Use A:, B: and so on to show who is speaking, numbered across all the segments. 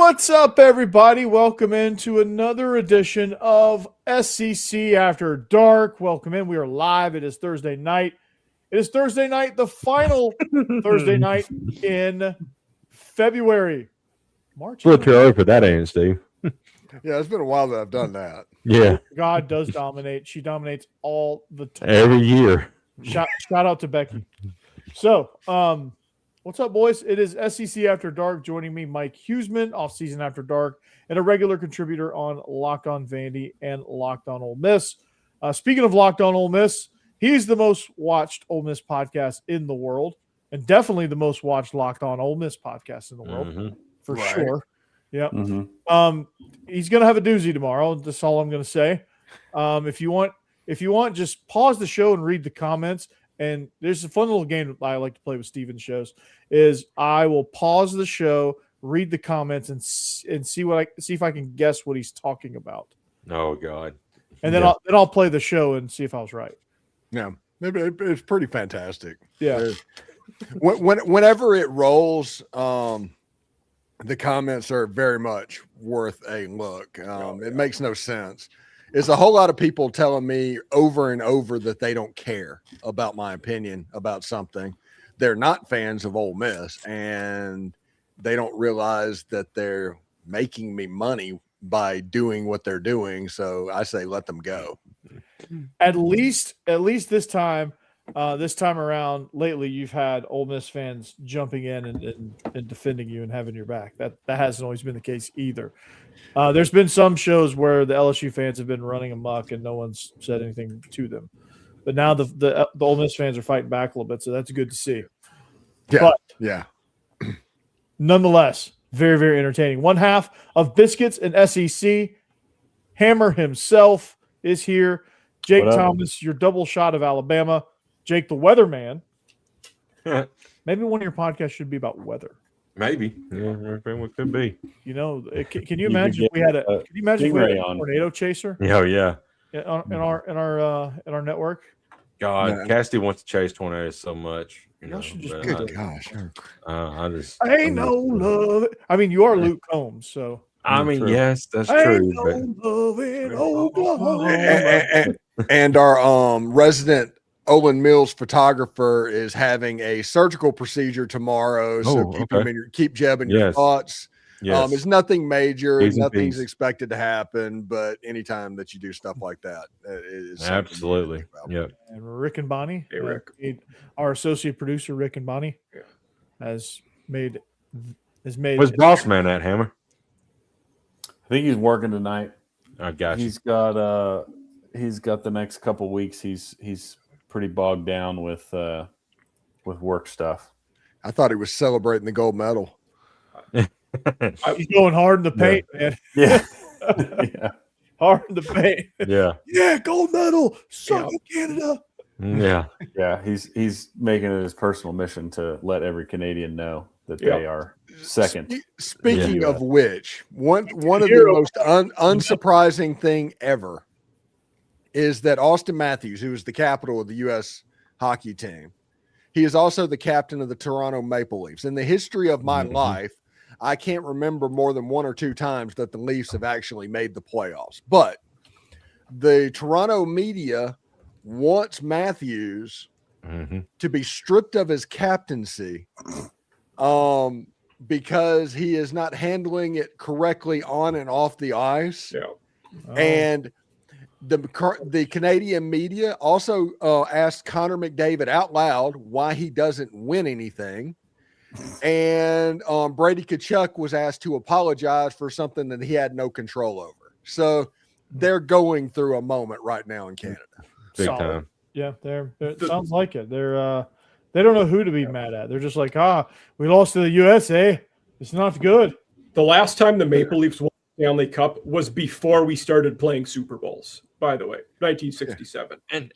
A: What's up, everybody? Welcome into another edition of SEC After Dark. Welcome in. We are live. It is Thursday night. It is Thursday night, the final Thursday night in February. March.
B: A little too early for that, ain't it, Steve?
C: Yeah, it's been a while that I've done that.
B: Yeah.
A: God does dominate. She dominates all the time.
B: Every year.
A: Shout out to Becky. So, what's up, boys? It is SEC After Dark. Joining me, Mike Huseman, Off-Season After Dark, and a regular contributor on Locked On Vandy and Locked On Ole Miss. Speaking of Locked On Ole Miss, he's the most watched Ole Miss podcast in the world, and definitely the most watched Locked On Ole Miss podcast in the world, for sure. Yeah. He's going to have a doozy tomorrow. That's all I'm going to say. If you want, just pause the show and read the comments. And there's a fun little game I like to play with Steven's shows. Is I will pause the show, read the comments, and see if I can guess what he's talking about.
B: Oh God!
A: And then I'll play the show and see if I was right.
C: Yeah, maybe it's pretty fantastic.
A: Yeah.
C: Whenever it rolls, the comments are very much worth a look. It makes no sense. It's a whole lot of people telling me over and over that they don't care about my opinion about something. They're not fans of Ole Miss, and they don't realize that they're making me money by doing what they're doing. So I say, let them go.
A: At least this time around, lately, you've had Ole Miss fans jumping in and defending you and having your back. That hasn't always been the case either. There's been some shows where the LSU fans have been running amok and no one's said anything to them. But now the Ole Miss fans are fighting back a little bit, so that's good to see.
C: Yeah.
A: Nonetheless, very, very entertaining. One half of Biscuits and SEC. Hammer himself is here. Jake Thomas, your double shot of Alabama. Jake the weatherman. Maybe one of your podcasts should be about weather.
B: Maybe. Yeah, everything what could be.
A: You know, can you imagine if we had a tornado chaser?
B: Oh yeah.
A: In our network.
B: God, Cassidy wants to chase tornadoes so much.
C: Good gosh.
A: I ain't no love. I mean, you are Luke Combs, so.
B: I mean, yes, that's true.
A: Love in Oklahoma.
C: And our
A: Oh,
C: resident Olin Mills photographer is having a surgical procedure tomorrow. So keep Jeb in your thoughts.
B: Yes.
C: It's nothing major. Nothing's expected to happen, but anytime that you do stuff like that, it is
B: absolutely. Yeah.
A: And Rick and Bonnie,
D: hey, Rick.
A: Our associate producer, Rick and Bonnie, has made.
B: Where's Boss Man at, Hammer?
E: I think he's working tonight.
B: I got you.
E: He's got the next couple weeks. He's pretty bogged down with work stuff.
C: I thought he was celebrating the gold medal.
A: He's going hard in the paint, man.
E: Yeah.
A: Hard in the paint.
B: Yeah.
A: Yeah, gold medal. Suck it, Canada.
B: Yeah.
E: Yeah. He's making it his personal mission to let every Canadian know that they are second.
C: Speaking of which, one of the most unsurprising thing ever is that Austin Matthews, who is the captain of the U.S. hockey team, he is also the captain of the Toronto Maple Leafs. In the history of my life, I can't remember more than one or two times that the Leafs have actually made the playoffs. But the Toronto media wants Matthews to be stripped of his captaincy because he is not handling it correctly on and off the ice.
D: Yeah.
C: And the Canadian media also asked Connor McDavid out loud why he doesn't win anything. And Brady Tkachuk was asked to apologize for something that he had no control over. So they're going through a moment right now in Canada.
B: Big time.
A: Yeah, it sounds like it. They don't know who to be mad at. They're just like, we lost to the USA. It's not good.
D: The last time the Maple Leafs won the Stanley Cup was before we started playing Super Bowls, by the way, 1967.
B: And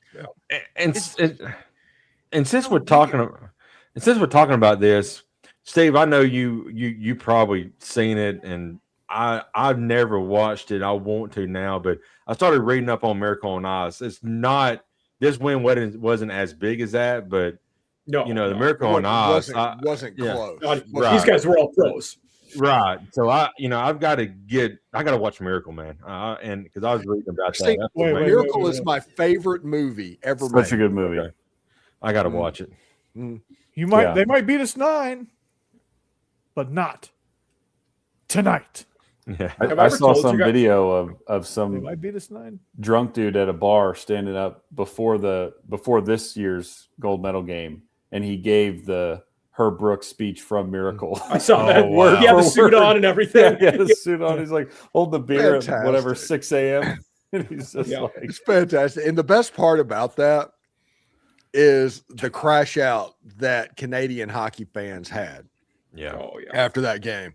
B: since we're talking about this, Steve, I know you probably seen it, and I've never watched it. I want to now, but I started reading up on Miracle on Ice. It's not this win wasn't as big as that, but the Miracle on Ice
C: wasn't close.
D: These guys were all pros.
B: Right. So I've got to watch Miracle Man. And because I was reading about
C: See,
B: that. That's
A: wait,
B: amazing.
C: Miracle is my favorite movie ever
E: Such a
C: made.
E: good movie.
B: Okay. I got to watch it.
A: You might
E: Yeah.
A: they might beat us 9, but not tonight.
B: Yeah.
D: Have
E: I
D: ever
E: saw
D: told
E: some
D: you guys-
E: video of
A: They
E: some
A: might beat us 9.
E: drunk dude at a bar standing up before this year's gold medal game, and he gave the Herb Brooks speech from Miracle.
D: I saw
B: Oh,
D: that.
B: wow.
D: He had the
E: For
D: suit
E: word.
D: on and everything.
E: Yeah, he had a suit on. He's like holding the beer at whatever
C: Fantastic.
E: 6 a.m. And he's just
D: Yeah.
E: like,
C: It's fantastic. And the best part about that is the crash out that Canadian hockey fans had
B: Yeah.
D: Oh yeah.
C: after that game.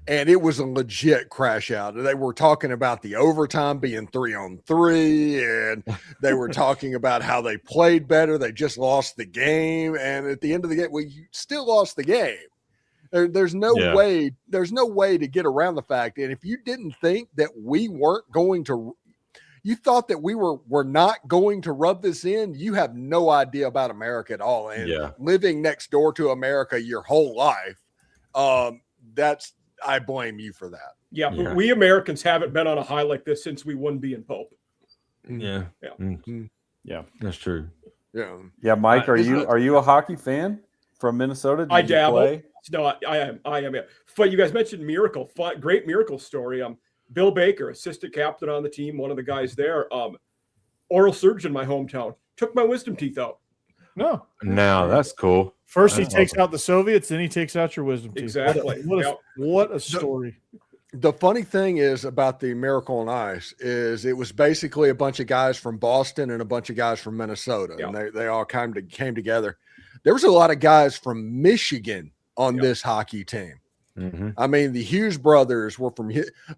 C: And it was a legit crash out. They were talking about the overtime being 3-on-3, and they were talking about how they played better. They just lost the game. And at the end of the game, well, you still lost the game. There's no
B: Yeah.
C: way, there's no way to get around the fact. And if you didn't think that we weren't going to, you thought that we were not going to rub this in, you have no idea about America at all. And
B: Yeah.
C: living next door to America your whole life, I blame you for that.
D: Yeah, but
B: Yeah.
D: we Americans haven't been on a high like this since we won being Pope.
B: Yeah.
D: Yeah.
E: yeah,
B: That's true.
C: Yeah.
E: yeah. Mike, are
C: It's
E: you
C: not-
E: are you a hockey fan from Minnesota? Did
D: I
E: you
D: dabble.
E: play?
D: No, I am. Yeah. But you guys mentioned Miracle. Great Miracle story. Bill Baker, assistant captain on the team, one of the guys there. Oral surgeon in my hometown. Took my wisdom teeth out.
A: No.
B: Now that's cool.
A: First he
B: That's
A: takes
B: awesome.
A: out the Soviets, then he takes out your wisdom teeth.
D: Exactly.
A: What a story.
C: The funny thing is about the Miracle on Ice is it was basically a bunch of guys from Boston and a bunch of guys from Minnesota,
D: Yeah.
C: and they all came together. There was a lot of guys from Michigan on
D: Yeah.
C: this hockey team.
B: Mm-hmm.
C: I mean, the Hughes brothers were from.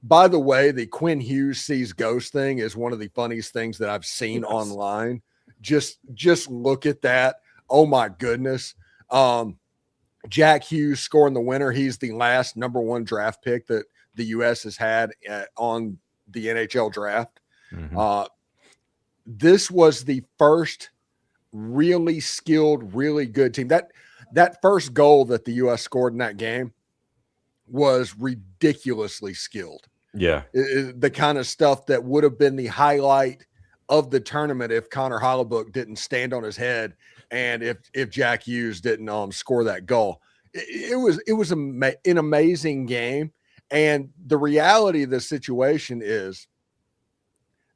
C: By the way, the Quinn Hughes sees ghost thing is one of the funniest things that I've seen
D: Yes.
C: online. Just look at that. Oh my goodness. Jack Hughes scoring the winner. He's the last number 1 draft pick that the U.S. has had on the NHL draft.
B: Mm-hmm.
C: This was the first really skilled, really good team. That first goal that the U.S. scored in that game was ridiculously skilled.
B: Yeah.
C: The kind of stuff that would have been the highlight of the tournament if Connor Hollabrook didn't stand on his head and if Jack Hughes didn't score that goal. It was an amazing game. And the reality of this situation is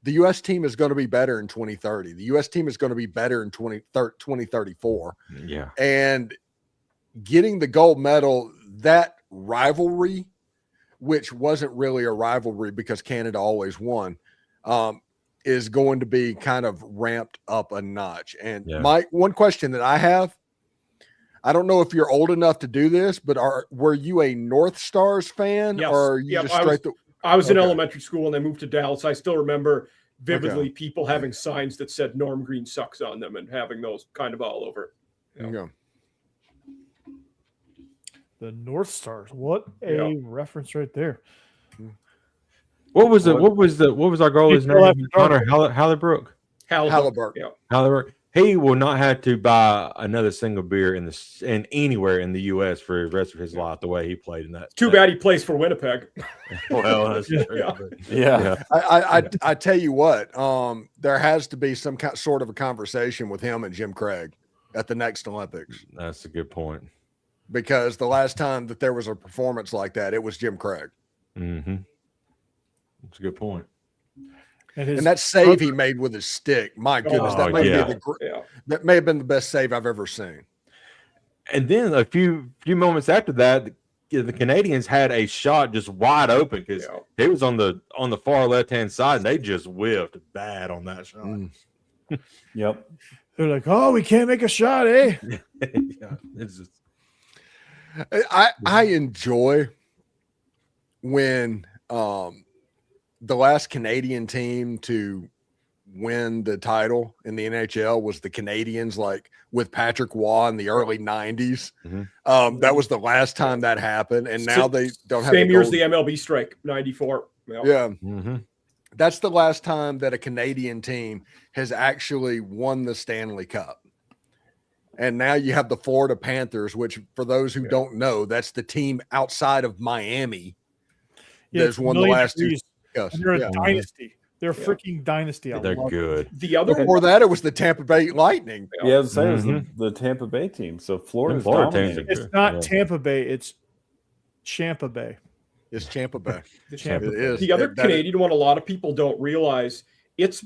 C: the U.S. team is going to be better in 2030. The U.S. team is going to be better in 2034.
B: Yeah.
C: And getting the gold medal, that rivalry, which wasn't really a rivalry because Canada always won, is going to be kind of ramped up a notch. And
B: Yeah.
C: Mike, one question that I have, I don't know if you're old enough to do this, but were you a North Stars fan
D: Yes.
C: or are you
D: Yeah,
C: just
D: I
C: straight to
D: I was in
C: Okay.
D: elementary school and they moved to Dallas. I still remember vividly people having signs that said Norm Green sucks on them and having those kind of all over.
C: you go.
A: The North Stars. What a
D: Yeah.
A: reference right there.
B: What was our goalie's
A: People after
B: name?
A: dark.
B: Connor Hallibrook.
C: Halliburton.
D: Yeah.
B: Hallibrook. He will not have to buy another single beer in anywhere in the U.S. for the rest of his life. The way he played in that.
D: Too bad he plays for Winnipeg.
B: Well, that's true.
D: Yeah.
B: but-
E: Yeah.
C: I tell you what, there has to be some sort of a conversation with him and Jim Craig at the next Olympics,
B: That's a good point.
C: because the last time that there was a performance like that, it was Jim Craig.
B: Mm-hmm. That's a good point.
C: And that save he made with his stick, my goodness,
B: Oh,
C: that may
B: yeah.
C: be
D: Yeah.
C: that may have been the best save I've ever seen.
B: And then a few moments after that, the Canadians had a shot just wide open because
D: Yeah.
B: he was on the far left hand side, and they just whiffed bad on that shot.
E: Yep.
A: They're like, oh, we can't make a shot, eh?
B: Yeah, it's just
C: I enjoy when the last Canadian team to win the title in the NHL was the Canadians, like with Patrick Waugh in the early 90s.
B: Mhm.
C: That was the last time that happened. And now they don't have
D: Same year as
C: gold-
D: the MLB strike, 94. Yeah.
C: Yeah.
B: mm-hmm.
C: That's the last time that a Canadian team has actually won the Stanley Cup. And now you have the Florida Panthers, which for those who don't know, that's the team outside of Miami that's won the last two.
A: And they're a dynasty. They're a freaking dynasty.
B: They're good.
D: The other
C: Before that, it was the Tampa Bay Lightning.
E: Yeah, I was saying it was the Tampa Bay team. So Florida's
B: Florida
E: dominating.
B: teams
A: It's not Tampa Bay. It's Champa Bay.
C: It's Tampa Bay.
A: Champa
C: It is.
D: The other
C: That
D: Canadian one, a lot of people don't realize, it's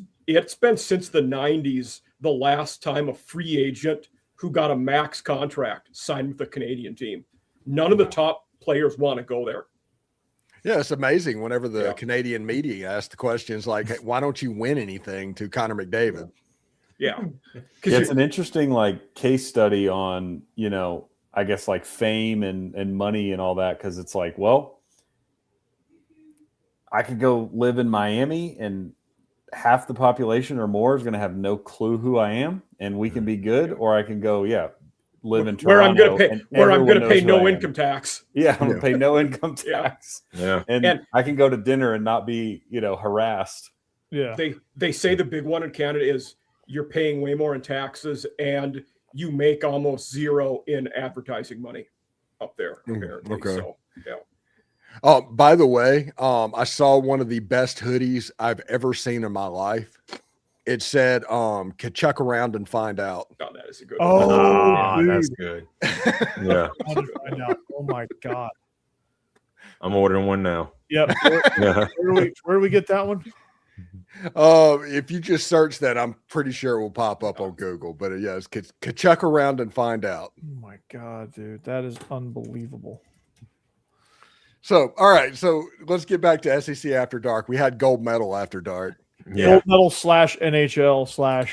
D: been since the 90s the last time a free agent who got a max contract signed with the Canadian team. None of the top players want to go there.
C: Yeah, it's amazing whenever the Canadian media asks the questions like, hey, why don't you win anything to Connor McDavid?
D: Yeah.
E: It's an interesting case study on, I guess fame and money and all that. Cause it's well, I could go live in Miami and half the population or more is going to have no clue who I am and we can be good, or I can go, live in Toronto
D: where I'm going to pay no income tax.
E: Yeah, I'm going to pay no income tax.
B: Yeah.
E: And I can go to dinner and not be, harassed.
A: Yeah.
D: They say the big one in Canada is you're paying way more in taxes and you make almost zero in advertising money up there. Apparently.
C: Okay.
D: So, yeah.
C: Oh, by the way, I saw one of the best hoodies I've ever seen in my life. It said, check around and find out.
D: Oh, that is a good
A: Oh,
D: one.
B: That's good. Yeah.
A: I want to find out. Oh my God.
B: I'm ordering one now.
A: Yep.
B: Yeah.
A: Where do we get that one?
C: If you just search that, I'm pretty sure it will pop up on Google. But yes, check around and find out.
A: Oh my God, dude. That is unbelievable.
C: So, all right. So let's get back to SEC After Dark. We had gold medal after dark.
B: Yeah.
A: Gold medal / NHL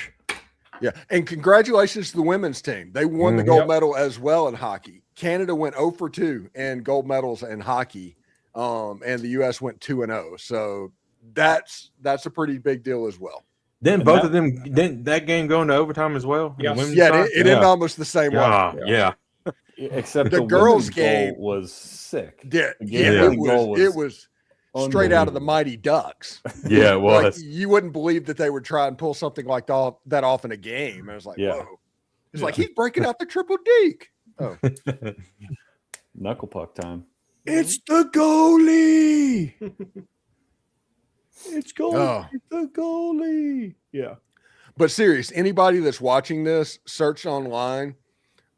A: /
C: Yeah. And congratulations to the women's team. They won the gold medal as well in hockey. Canada went 0 for 2 in gold medals in hockey. And the US went 2-0. So that's a pretty big deal as well.
B: Then both of them, didn't that game go into overtime as well?
D: Yes.
C: Yeah, it ended almost the same way.
B: Yeah.
E: Except
C: The girls' game
E: was sick.
C: Yeah,
E: Yeah.
C: it was straight out of the Mighty Ducks.
B: Yeah, it was.
C: Like, you wouldn't believe that they would try and pull something like that off in a game. I was like, whoa. It's like he's breaking out the triple deke. Oh,
E: Knuckle puck time.
A: It's the goalie. It's goalie.
C: Oh.
A: It's the goalie. Yeah.
C: But serious, anybody that's watching this, search online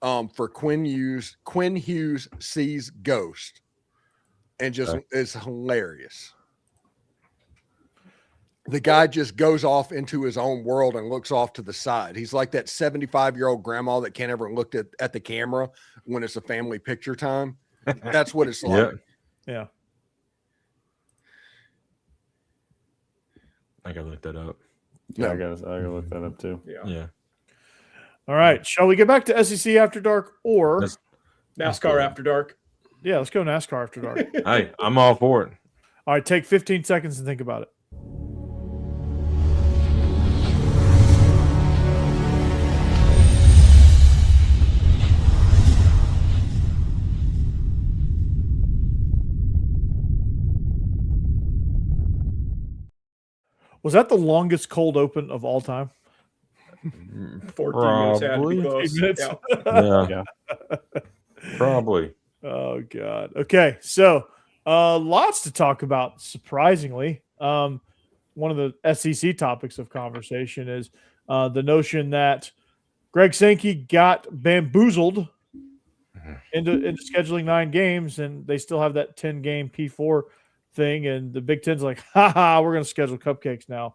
C: for Quinn Hughes sees ghost, and just it's hilarious. The guy just goes off into his own world and looks off to the side. He's like that 75-year-old grandma that can't ever look at the camera when it's a family picture time. That's what it's like.
A: Yeah.
B: I gotta look that up.
E: Yeah, I gotta look that up too.
B: Yeah.
A: All right. Shall we get back to SEC After Dark or
D: NASCAR After Dark?
A: Yeah, let's go NASCAR After Dark.
B: Hey, I'm all for it.
A: All right, take 15 seconds and think about it. Was that the longest cold open of all time?
D: 14 minutes had to be close.
A: 14 minutes.
B: Yeah. Probably.
A: Oh God. Okay, so lots to talk about. Surprisingly, one of the SEC topics of conversation is the notion that Greg Sankey got bamboozled into scheduling 9 games, and they still have that 10-game P4 thing, and the Big Ten's like, ha, we're going to schedule cupcakes now,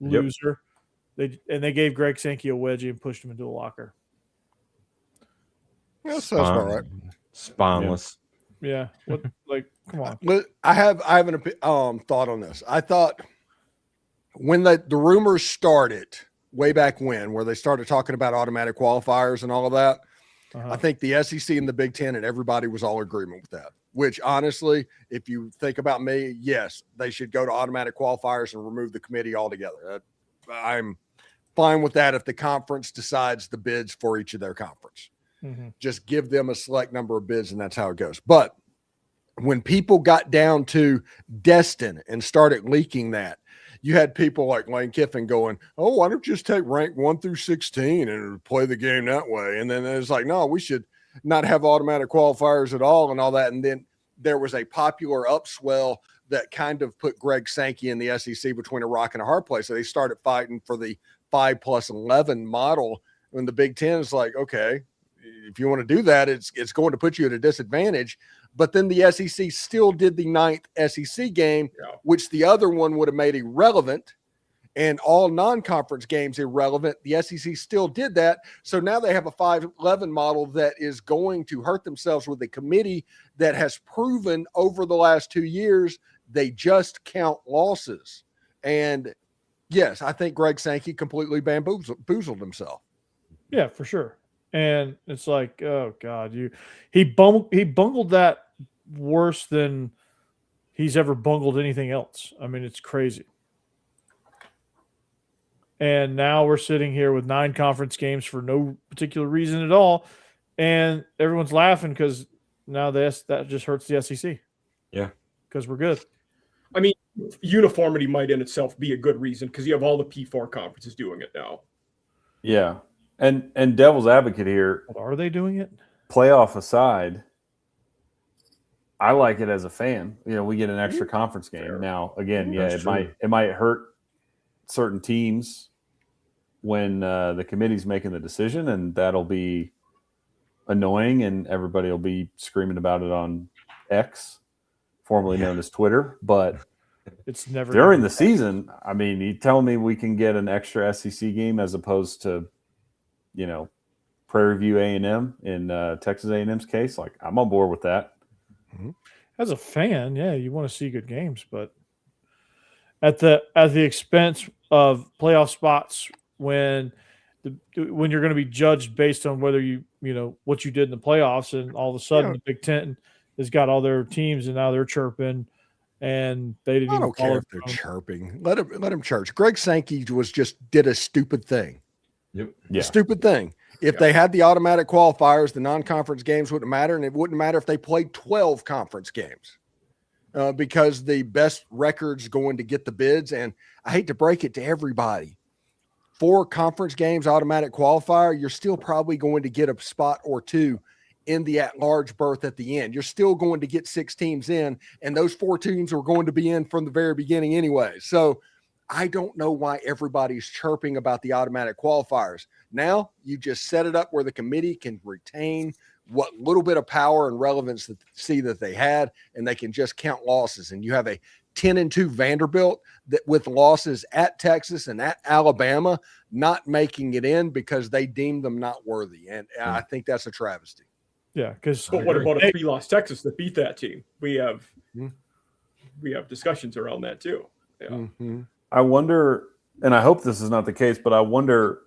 A: loser. They gave Greg Sankey a wedgie and pushed him into a locker.
C: That's all right.
B: Spineless.
A: Yeah. What? Like, come on.
C: I have an thought on this. I thought when the rumors started way back when, where they started talking about automatic qualifiers and all of that, I think the SEC and the Big Ten and everybody was all in agreement with that. Which honestly, if you think about me, yes, they should go to automatic qualifiers and remove the committee altogether. I'm fine with that if the conference decides the bids for each of their conference. Just give them a select number of bids, and that's how it goes. But when people got down to Destin and started leaking that, you had people like Lane Kiffin going, "Oh, why don't you just take rank 1 through 16 and play the game that way?" And then it's like, no, we should not have automatic qualifiers at all and all that. And then there was a popular upswell that kind of put Greg Sankey and the SEC between a rock and a hard place. So they started fighting for the 5+11 model. When the Big Ten is like, okay, if you want to do that, it's going to put you at a disadvantage. But then the SEC still did the 9th SEC game, which the other one would have made irrelevant, and all non-conference games irrelevant. The SEC still did that. So now they have a 5-11 model that is going to hurt themselves with a committee that has proven over the last 2 years they just count losses. And yes, I think Greg Sankey completely bamboozled himself.
A: Yeah, for sure. And it's like, oh God, he bungled that worse than he's ever bungled anything else. I mean, it's crazy. And now we're sitting here with 9 conference games for no particular reason at all, and everyone's laughing because now that just hurts the SEC.
B: Yeah,
A: because we're good.
D: I mean, uniformity might in itself be a good reason because you have all the P4 conferences doing it now.
E: Yeah. And devil's advocate here.
A: Are they doing it?
E: Playoff aside, I like it as a fan. You know, we get an extra conference game. Now, again, it might hurt certain teams when the committee's making the decision, and that'll be annoying, and everybody will be screaming about it on X, formerly known as Twitter. But
A: it's never
E: during the season. I mean, you tell me we can get an extra SEC game as opposed to, you know, Prairie View A&M in Texas A&M's case. Like, I'm on board with that.
A: As a fan, yeah, you want to see good games, but at the expense of playoff spots when you're going to be judged based on whether you know what you did in the playoffs, and all of a sudden the Big Ten has got all their teams and now they're chirping, and they didn't.
C: I don't care if they're chirping. Let them church. Greg Sankey did a stupid thing.
B: Yep.
E: Yeah.
C: Stupid thing. If they had the automatic qualifiers, the non-conference games wouldn't matter, and it wouldn't matter if they played 12 conference games because the best record's going to get the bids. And I hate to break it to everybody, 4 conference games, automatic qualifier, you're still probably going to get a spot or 2 in the at-large berth at the end. You're still going to get 6 teams in, and those 4 teams are going to be in from the very beginning anyway. So I don't know why everybody's chirping about the automatic qualifiers. Now you just set it up where the committee can retain what little bit of power and relevance that they had, and they can just count losses. And you have a 10-2 Vanderbilt that with losses at Texas and at Alabama not making it in because they deemed them not worthy. And I think that's a travesty.
A: Yeah, because
D: but what about a 3-loss Texas that beat that team? We have discussions around that too. Yeah.
C: Mm-hmm.
E: I wonder, and I hope this is not the case, but I wonder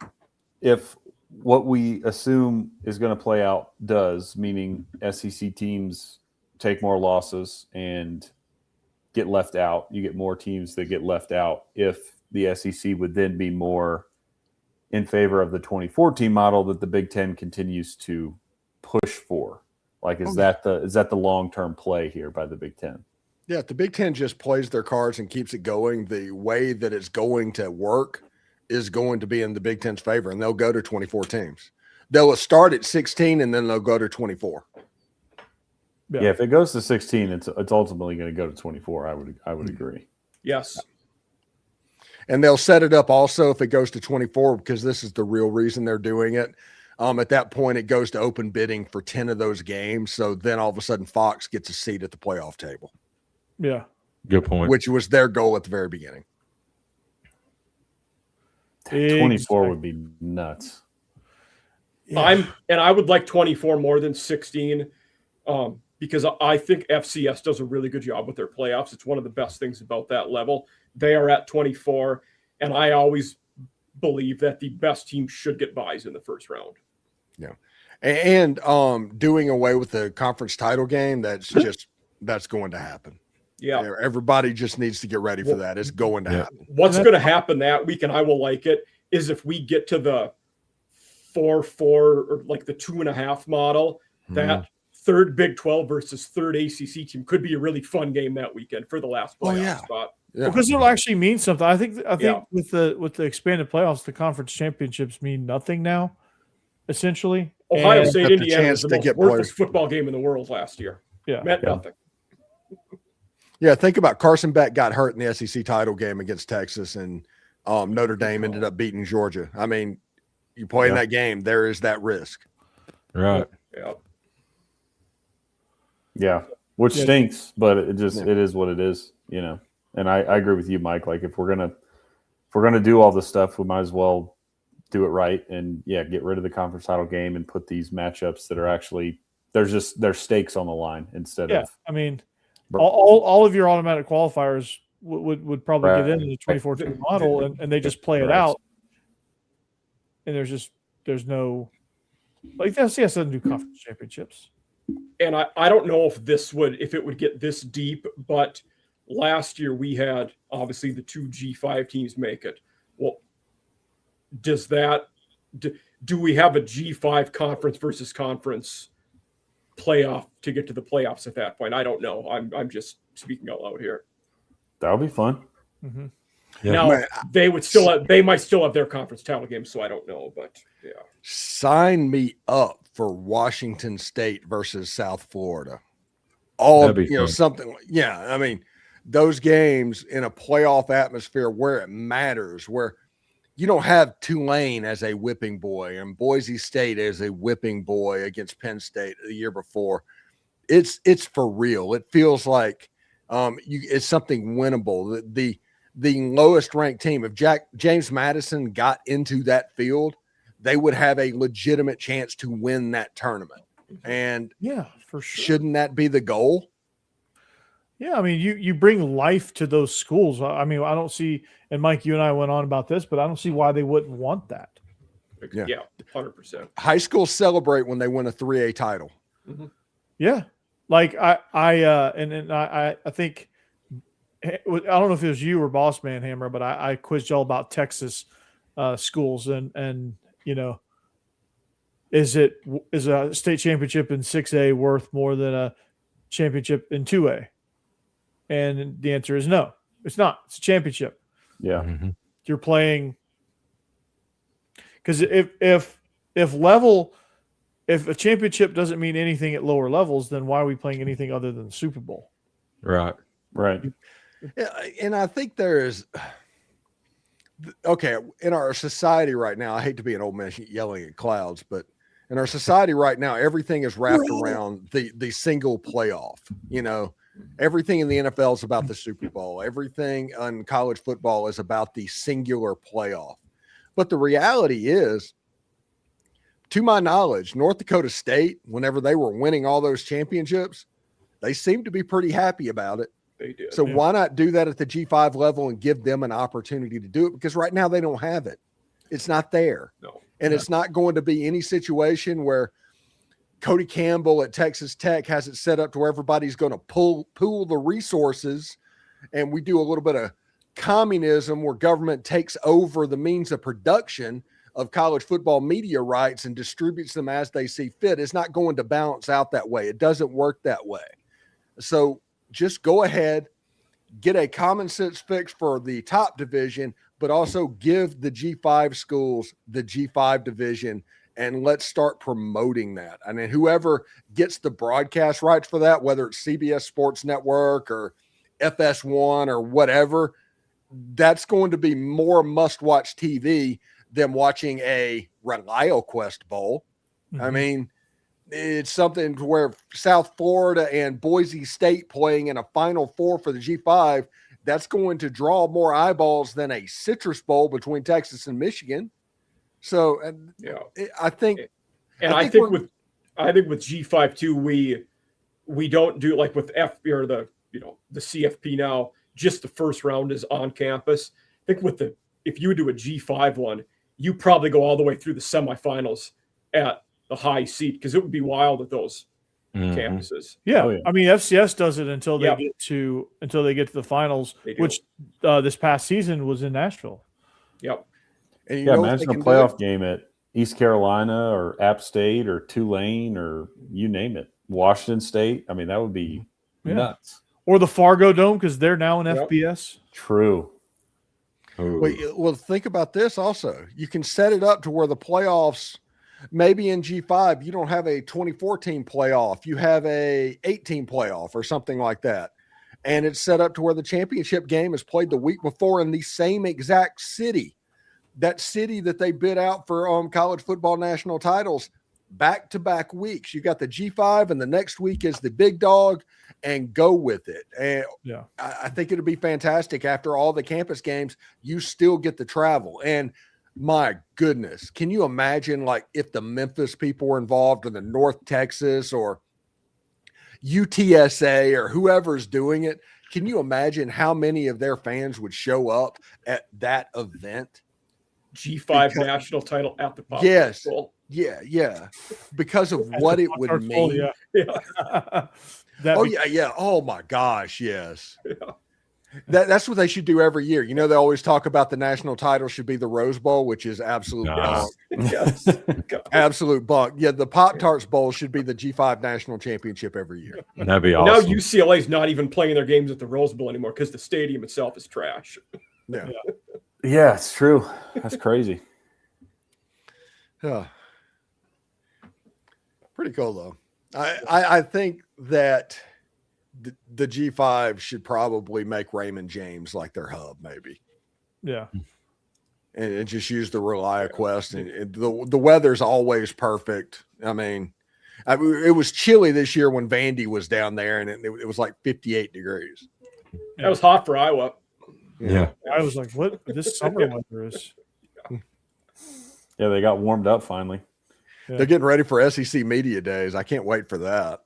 E: if what we assume is going to play out does, meaning SEC teams take more losses and get left out. You get more teams that get left out. If the SEC would then be more in favor of the 2014 model that the Big Ten continues to push for. Like, is that the long-term play here by the Big Ten?
C: Yeah, if the Big Ten just plays their cards and keeps it going, the way that it's going to work is going to be in the Big Ten's favor, and they'll go to 24 teams. They'll start at 16, and then they'll go to 24.
E: Yeah, if it goes to 16, it's ultimately going to go to 24. I would agree.
D: Yes.
C: And they'll set it up also if it goes to 24, because this is the real reason they're doing it. At that point, it goes to open bidding for 10 of those games. So then all of a sudden Fox gets a seat at the playoff table.
A: Yeah.
B: Good point.
C: Which was their goal at the very beginning.
E: 24 would be nuts.
D: Yeah. I would like 24 more than 16 because I think FCS does a really good job with their playoffs. It's one of the best things about that level. They are at 24, and I always believe that the best team should get buys in the first round.
C: Yeah. And doing away with the conference title game, that's going to happen.
D: Yeah.
C: Everybody just needs to get ready for that. It's going to happen.
D: What's going to happen that week, and I will like it, is if we get to the 4-4 or like the 2.5 model, that third Big 12 versus third ACC team could be a really fun game that weekend for the last playoff spot.
C: Yeah.
A: Because it'll actually mean something. I think
D: Yeah.
A: with the expanded playoffs, the conference championships mean nothing now, essentially.
D: Ohio
A: And-
D: State,
C: Got the
D: Indiana
C: chance
D: was the
C: to
D: most
C: get
D: worthless
C: players.
D: football game in the world last year.
A: Yeah.
D: Meant
E: Yeah.
D: nothing.
C: Yeah, think about Carson Beck got hurt in the SEC title game against Texas, and Notre Dame ended up beating Georgia. I mean, you play in that game, there is that risk.
B: Right.
D: Yeah.
E: Yeah, which
A: Yeah.
E: stinks, but it is what it is, you know. And I agree with you, Mike. Like if we're gonna do all this stuff, we might as well do it right and get rid of the conference title game and put these matchups that are actually there's stakes on the line instead of.
A: I mean, all of your automatic qualifiers would probably get into the 24-team model, and they just play it out. And there's no like the FCS doesn't do conference championships.
D: And I don't know if it would get this deep, but last year we had obviously the 2 G5 teams make it. Well, do we have a G5 conference versus conference playoff to get to the playoffs at that point? I don't know. I'm just speaking out loud here.
E: That would be fun.
A: Mm-hmm.
B: Yeah.
D: Now
C: Man,
D: they might still have their conference title game, so I don't know, but yeah.
C: Sign me up for Washington State versus South Florida.
B: That'd be fun.
C: Something. Yeah, I mean, those games in a playoff atmosphere where it matters, where you don't have Tulane as a whipping boy and Boise State as a whipping boy against Penn State the year before. It's for real. It feels like it's something winnable. The lowest ranked team, if James Madison got into that field, they would have a legitimate chance to win that tournament. And
A: Yeah, for sure.
C: shouldn't that be the goal?
A: Yeah, I mean, you bring life to those schools. I mean, I don't see, and Mike, you and I went on about this, but I don't see why they wouldn't want that.
C: Yeah.
D: 100%.
C: High schools celebrate when they win a 3A title.
D: Mm-hmm.
A: Yeah, like I think I don't know if it was you or Boss Man Hammer, but I quizzed y'all about Texas schools and you know, is a state championship in 6A worth more than a championship in 2A? And the answer is no, it's not. It's a championship.
E: Yeah.
B: Mm-hmm.
A: You're playing because if a championship doesn't mean anything at lower levels, then why are we playing anything other than the Super Bowl?
B: Right.
E: Right.
C: Yeah, and I think there is in our society right now. I hate to be an old man yelling at clouds, but in our society right now, everything is wrapped around the single playoff. You know, everything in the NFL is about the Super Bowl. Everything in college football is about the singular playoff. But the reality is, to my knowledge, North Dakota State, whenever they were winning all those championships, they seemed to be pretty happy about it.
D: They did.
C: So why not do that at the G5 level and give them an opportunity to do it? Because right now they don't have it. It's not there.
D: No.
C: And it's not going to be any situation where Cody Campbell at Texas Tech has it set up to where everybody's going to pool the resources, and we do a little bit of communism where government takes over the means of production of college football media rights and distributes them as they see fit. It's not going to balance out that way. It doesn't work that way. So just go ahead, get a common sense fix for the top division, but also give the G5 schools the G5 division, and let's start promoting that. I mean, whoever gets the broadcast rights for that, whether it's CBS Sports Network or FS1 or whatever, that's going to be more must-watch TV than watching a ReliaQuest Bowl.
A: Mm-hmm.
C: I mean, it's something to where South Florida and Boise State playing in a Final Four for the G5, that's going to draw more eyeballs than a Citrus Bowl between Texas and Michigan. So, I think,
D: I think with G5 too, we don't do like with the CFP now. Just the first round is on campus. I think if you would do a G5 one, you probably go all the way through the semifinals at the high seat, because it would be wild at those campuses.
A: Yeah.
E: Oh, yeah.
A: I mean, FCS does it until they get to the finals, which this past season was in Nashville.
D: Yep.
C: and
E: Imagine a playoff game at East Carolina or App State or Tulane or you name it, Washington State. I mean, that would be nuts.
A: Or the Fargo Dome, because they're now in
D: Yep.
A: FBS.
E: True.
C: Well, think about this also. You can set it up to where the playoffs, maybe in G5, you don't have a 2014 playoff. You have a 18 playoff or something like that. And it's set up to where the championship game is played the week before in the same exact city. That city that they bid out for college football national titles, back-to-back weeks. You got the G5 and the next week is the big dog, and go with it. And
A: Yeah.
C: I think it'd be fantastic after all the campus games, you still get the travel. And my goodness, can you imagine like if the Memphis people were involved or the North Texas or UTSA or whoever's doing it? Can you imagine how many of their fans would show up at that event?
D: G5 national title at the Pop
C: Yes.
D: Bowl.
C: Yeah. Because of what it would mean.
A: Yeah.
D: Yeah.
C: Yeah. Oh my gosh, yes.
D: Yeah.
C: That's what they should do every year. You know, they always talk about the national title should be the Rose Bowl, which is absolute
B: Nah.
C: bunk.
D: Yes. God.
C: Absolute bunk. Yeah, the Pop-Tarts Bowl should be the G5 national championship every year.
B: That'd be
D: Now
B: awesome.
D: UCLA's not even playing their games at the Rose Bowl anymore because the stadium itself is trash.
C: Yeah.
E: Yeah, it's true. That's crazy.
C: Yeah. Pretty cool though. I think that the G5 should probably make Raymond James like their hub, maybe.
A: Yeah.
C: And just use the ReliaQuest. And the weather's always perfect. I mean, it was chilly this year when Vandy was down there, and it was like 58 degrees.
D: That was hot for Iowa.
B: Yeah.
A: I was like, what this summer weather is.
E: Yeah, they got warmed up finally.
A: Yeah.
C: They're getting ready for SEC Media Days. I can't wait for that.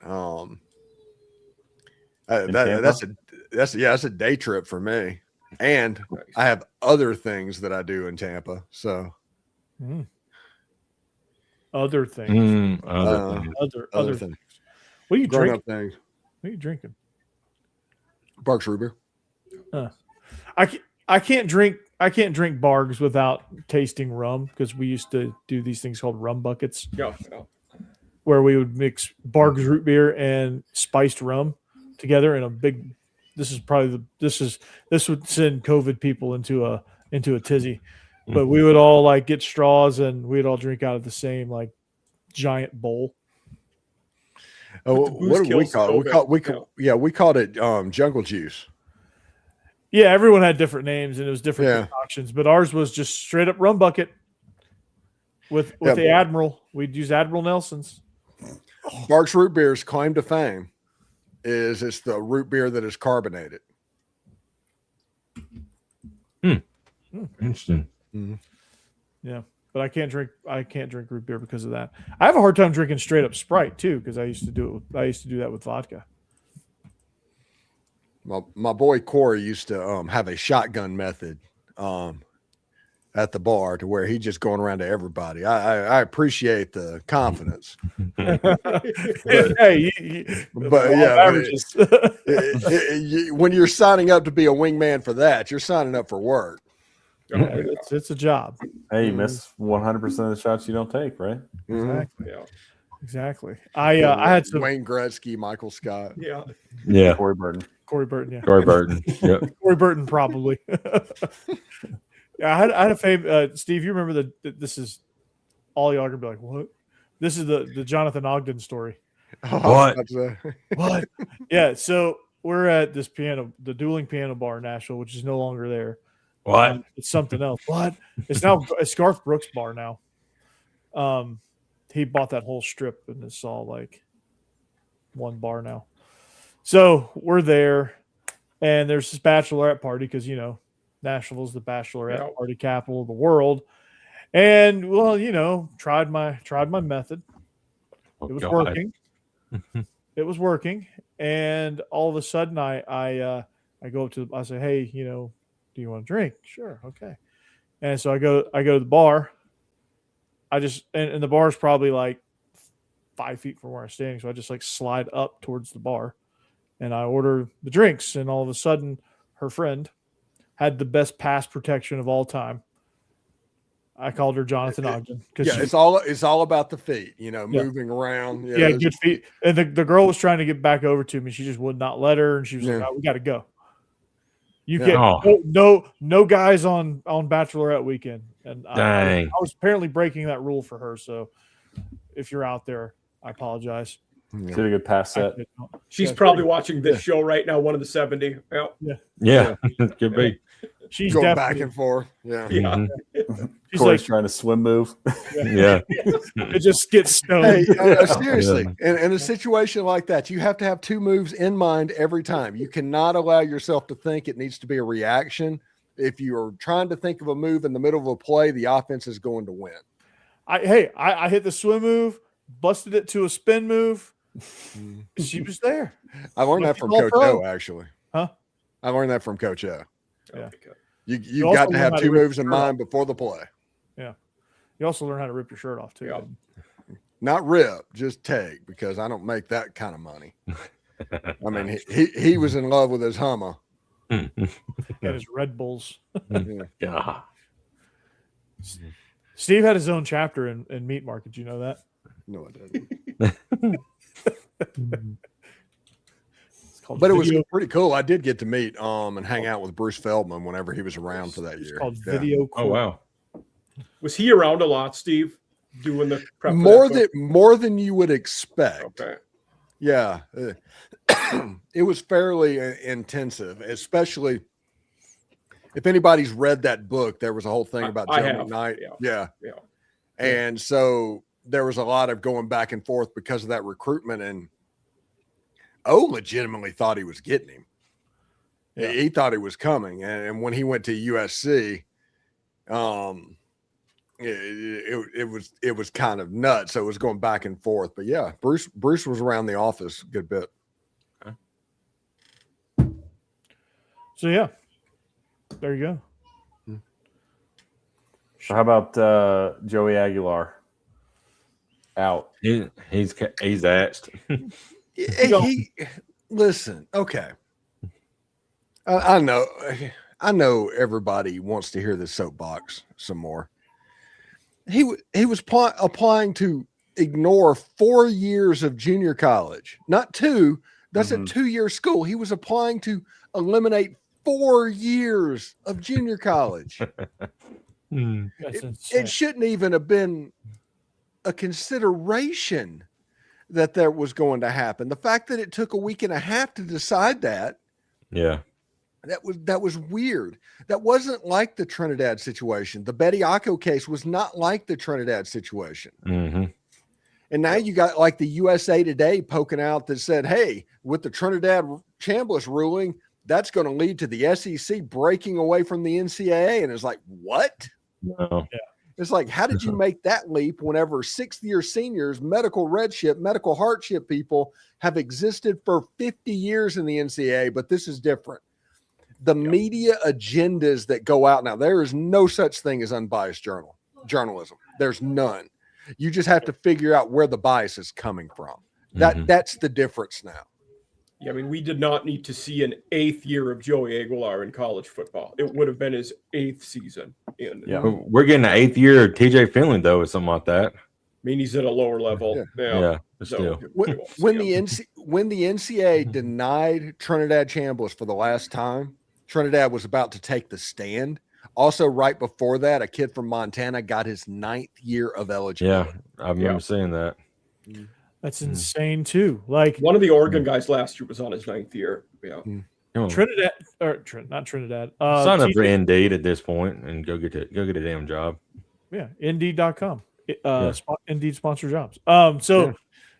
C: That's a day trip for me. And
D: Nice.
C: I have other things that I do in Tampa. So
A: Other things.
B: Other things.
A: Other
C: things.
A: What are you
C: Grown
A: drinking?
C: up things.
A: What are you drinking?
C: Barks Ruber.
A: I can't drink Bargs without tasting rum, because we used to do these things called rum buckets
D: Yeah.
A: where we would mix Bargs root beer and spiced rum together in a big. This would send COVID people into a tizzy, but we would all like get straws and we'd all drink out of the same like giant bowl.
C: Oh,
D: the booze
C: what did we
D: kills
C: call it?
D: COVID.
C: We called it jungle juice.
A: Yeah, everyone had different names and it was different
C: Yeah.
A: concoctions, but ours was just straight up rum bucket with the Admiral. We'd use Admiral Nelson's.
C: Barks Root Beer's claim to fame is it's the root beer that is carbonated.
B: Interesting.
A: Yeah, but I can't drink root beer because of that. I have a hard time drinking straight up Sprite too, because I used to do that with vodka.
C: My boy Corey used to have a shotgun method at the bar to where he just going around to everybody. I appreciate the confidence.
A: Hey,
C: But yeah, when you're signing up to be a wingman for that, you're signing up for work.
A: it's a job.
E: Hey, you miss 100% of the shots you don't take, right?
A: Exactly.
D: Yeah.
A: Exactly. I had some
C: Wayne Gretzky, Michael Scott.
D: Yeah.
B: Yeah.
E: Corey Burton.
A: Corey Burton. Yeah,
B: Corey Burton. Yep.
A: Corey Burton probably. Yeah, I had a fame. Steve, you remember this is all y'all are gonna be like, what? This is the Jonathan Ogden story.
B: What?
A: What? Yeah, so we're at this the dueling piano bar in Nashville, which is no longer there.
B: What?
A: It's something else. What? It's Garth Brooks bar now. He bought that whole strip and it's all like one bar now. So we're there and there's this bachelorette party because, Nashville's the bachelorette party capital of the world. And well, tried my method. It was working. It was working. And all of a sudden I go up to I say, hey, do you want to drink? Sure. Okay. And so I go to the bar. And the bar is probably like 5 feet from where I'm standing. So I just like slide up towards the bar and I order the drinks. And all of a sudden her friend had the best pass protection of all time. I called her Jonathan Ogden because
C: Yeah, it's all about the feet, moving around.
A: yeah, good feet. And the girl was trying to get back over to me. She just would not let her, and she was like,
C: Yeah.
A: "Oh, we got to go. You
C: Yeah.
A: can't. No guys on Bachelorette weekend." And I
B: Dang.
A: was apparently breaking that rule for her. So if you're out there, I apologize.
E: Should have good pass set.
D: She's probably watching this show right now, one of the 70.
B: Yeah. Could be.
A: She's
C: going
A: definitely
C: back and forth. Yeah.
D: Yeah.
A: She's
E: Corey's
A: like,
E: trying to swim move.
B: Yeah.
A: it just gets stoned.
C: Hey, seriously, in a situation like that, you have to have two moves in mind every time. You cannot allow yourself to think it needs to be a reaction. If you are trying to think of a move in the middle of a play, the offense is going to win.
A: I hit the swim move, busted it to a spin move. She was there.
C: I learned that from Coach O, actually.
A: Huh?
C: I learned that from Coach O.
A: Yeah.
C: You've
A: also
C: got to
A: learn
C: have
A: how to
C: two
A: rip
C: moves in
A: your shirt
C: mind before the play.
A: Yeah. You also learn how to rip your shirt off too.
D: Yeah.
C: Not rip, just take, because I don't make that kind of money. I mean, he was in love with his Hummer.
A: And his Red Bulls.
B: Yeah.
A: Steve had his own chapter in Meat Market. Did you know that?
C: No, I didn't. But it was pretty cool. I did get to meet and hang out with Bruce Feldman whenever he was around for that year.
A: It's called Video.
B: Oh, wow.
D: Was he around a lot, Steve, doing the prep?
C: More than you would expect.
D: Okay.
C: Yeah. It was fairly intensive, especially if anybody's read that book. There was a whole thing about Joe McKnight. Yeah. And so there was a lot of going back and forth because of that recruitment, and legitimately thought he was getting him. Yeah. He thought he was coming. And when he went to USC, it was kind of nuts. So it was going back and forth. But yeah, Bruce was around the office a good bit.
A: Okay. So yeah, there you go.
E: So how about Joey Aguilar? Out.
B: He's axed.
C: Listen, okay. I know everybody wants to hear this soapbox some more. He was applying to ignore 4 years of junior college, not 2. That's a 2-year school. He was applying to eliminate 4 years of junior college. It shouldn't even have been a consideration that was going to happen. The fact that it took a week and a half to decide that, that was weird. That wasn't like the Trinidad situation. The Bediako case was not like the Trinidad situation.
B: Mm-hmm.
C: And now you got like the USA Today poking out that said, hey, with the Trinidad Chambliss ruling, that's going to lead to the SEC breaking away from the NCAA. And it's like, what?
B: No.
A: Yeah.
C: It's like, how did you make that leap whenever 6th-year seniors, medical redship, medical hardship people have existed for 50 years in the NCAA, but this is different. The media agendas that go out now, there is no such thing as unbiased journalism. There's none. You just have to figure out where the bias is coming from. That's the difference now.
D: Yeah, I mean, we did not need to see an 8th year of Joey Aguilar in college football. It would have been his 8th season.
B: We're getting an 8th year of TJ Finley, though, or something like that.
D: I mean, he's at a lower level.
B: Yeah, still.
C: When the NCAA denied Trinidad Chambliss for the last time, Trinidad was about to take the stand. Also, right before that, a kid from Montana got his 9th year of eligibility.
B: Yeah, I remember seeing that.
A: That's insane too. Like
D: one of the Oregon guys last year was on his 9th year. Yeah.
A: Trinidad or not Trinidad.
B: Sign up for Indeed at this point and go get a damn job.
A: Yeah, Indeed.com. Indeed sponsor jobs.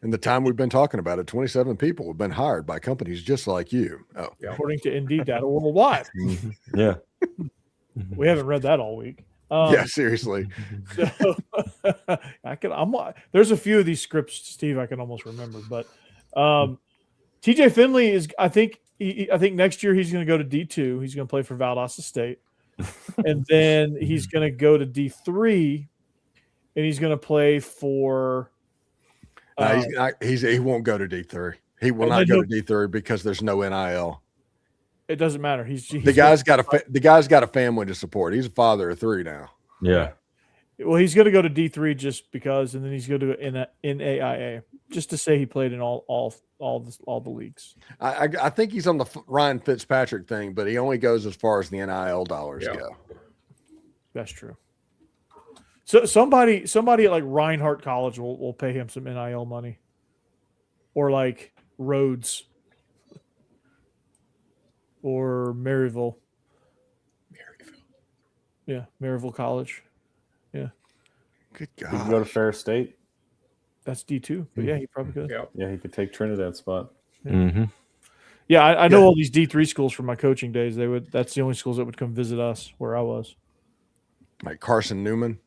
C: In the time we've been talking about it, 27 people have been hired by companies just like you. Oh,
A: yeah. According to Indeed data worldwide.
B: Yeah.
A: We haven't read that all week.
C: Yeah, seriously.
A: So there's a few of these scripts, Steve, I can almost remember, but TJ Finley is, I think next year he's going to go to D2. He's going to play for Valdosta State. And then he's going to go to D3 and he's going to play for.
C: He won't go to D3. He will not go to D3 because there's no NIL.
A: It doesn't matter. The
C: guy's got a family to support. He's a father of 3 now.
B: Yeah.
A: Well, he's going to go to D3 just because, and then he's going to go to NAIA just to say he played in all the leagues.
C: I think he's on the Ryan Fitzpatrick thing, but he only goes as far as the NIL dollars go.
A: That's true. So somebody at like Reinhardt College will pay him some NIL money, or like Rhodes, or Maryville. Yeah, Maryville College. Yeah.
C: Good
E: He
C: God.
E: can go to Fair State.
A: That's D2, but yeah, he probably could.
E: Yeah, he could take Trinidad's spot.
B: Mm-hmm.
A: Yeah, I know all these D3 schools from my coaching days. That's the only schools that would come visit us where I was.
C: Like Carson Newman.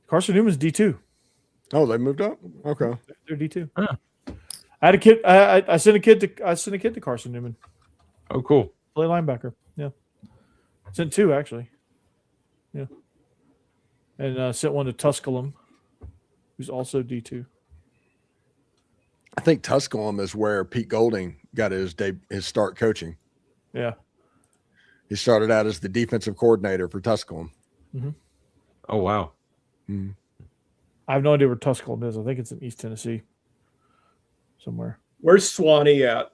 A: Carson Newman's D2.
C: Oh, they moved up? Okay.
A: They're D2.
B: Huh.
A: I had a kid. I sent a kid to Carson Newman.
B: Oh, cool.
A: Play linebacker. Yeah. Sent two actually. Yeah. And sent one to Tusculum, who's also D2.
C: I think Tusculum is where Pete Golding got his start coaching.
A: Yeah.
C: He started out as the defensive coordinator for Tusculum.
B: Oh, wow.
A: I have no idea where Tusculum is. I think it's in East Tennessee somewhere.
D: Where's Swanee at,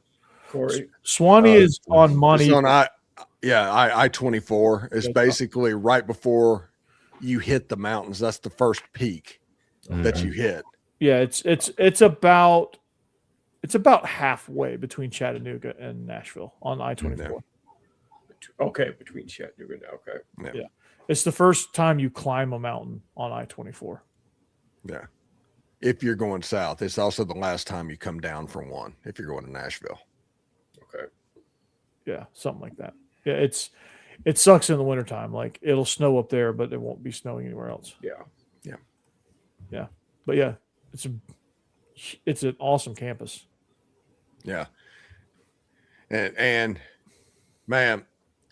D: Corey?
A: Swanee is on Monty.
C: It's on I-24. It's basically right before you hit the mountains. That's the first peak that you hit.
A: Yeah, it's about halfway between Chattanooga and Nashville on I-24.
D: Okay, between Chattanooga and okay.
A: Yeah. It's the first time you climb a mountain on I-24.
C: Yeah. If you're going south, it's also the last time you come down from one if you're going to Nashville.
D: Okay.
A: Yeah, something like that. Yeah, it sucks in the wintertime. Like it'll snow up there, but it won't be snowing anywhere else.
D: Yeah.
A: But yeah, it's an awesome campus.
C: Yeah. And man,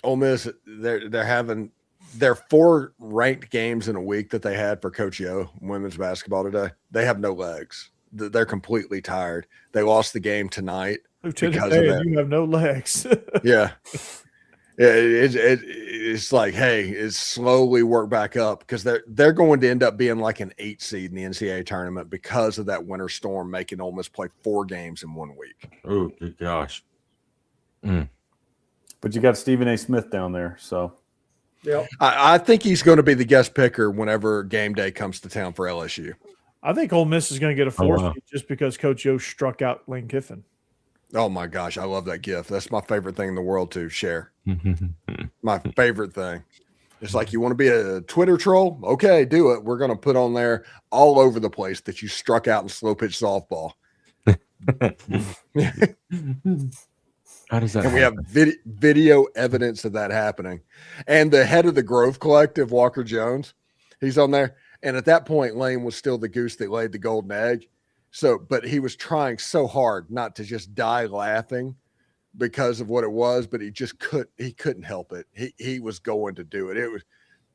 C: Ole Miss, they're having their 4 ranked games in a week that they had for Coach Yo women's basketball today. They have no legs. They're completely tired. They lost the game tonight because of that.
A: You have no legs.
C: Yeah. It's like, hey, it's slowly work back up because they're going to end up being like an 8 seed in the NCAA tournament because of that winter storm making Ole Miss play 4 games in 1 week.
B: Oh, good gosh.
E: But you got Stephen A. Smith down there, so
D: Yeah.
C: I think he's going to be the guest picker whenever game day comes to town for LSU.
A: I think Ole Miss is going to get a 4
B: wow.
A: seed just because Coach Yo struck out Lane Kiffin.
C: Oh my gosh, I love that gift. That's my favorite thing in the world to share. My favorite thing. It's like, you want to be a Twitter troll? Okay, do it. We're going to put on there all over the place that you struck out in slow pitch softball.
B: How does that
C: And we have video evidence of that happening. And the head of the Grove Collective, Walker Jones, he's on there. And at that point, Lane was still the goose that laid the golden egg. So, but he was trying so hard not to just die laughing because of what it was, but he couldn't help it. He was going to do it. It was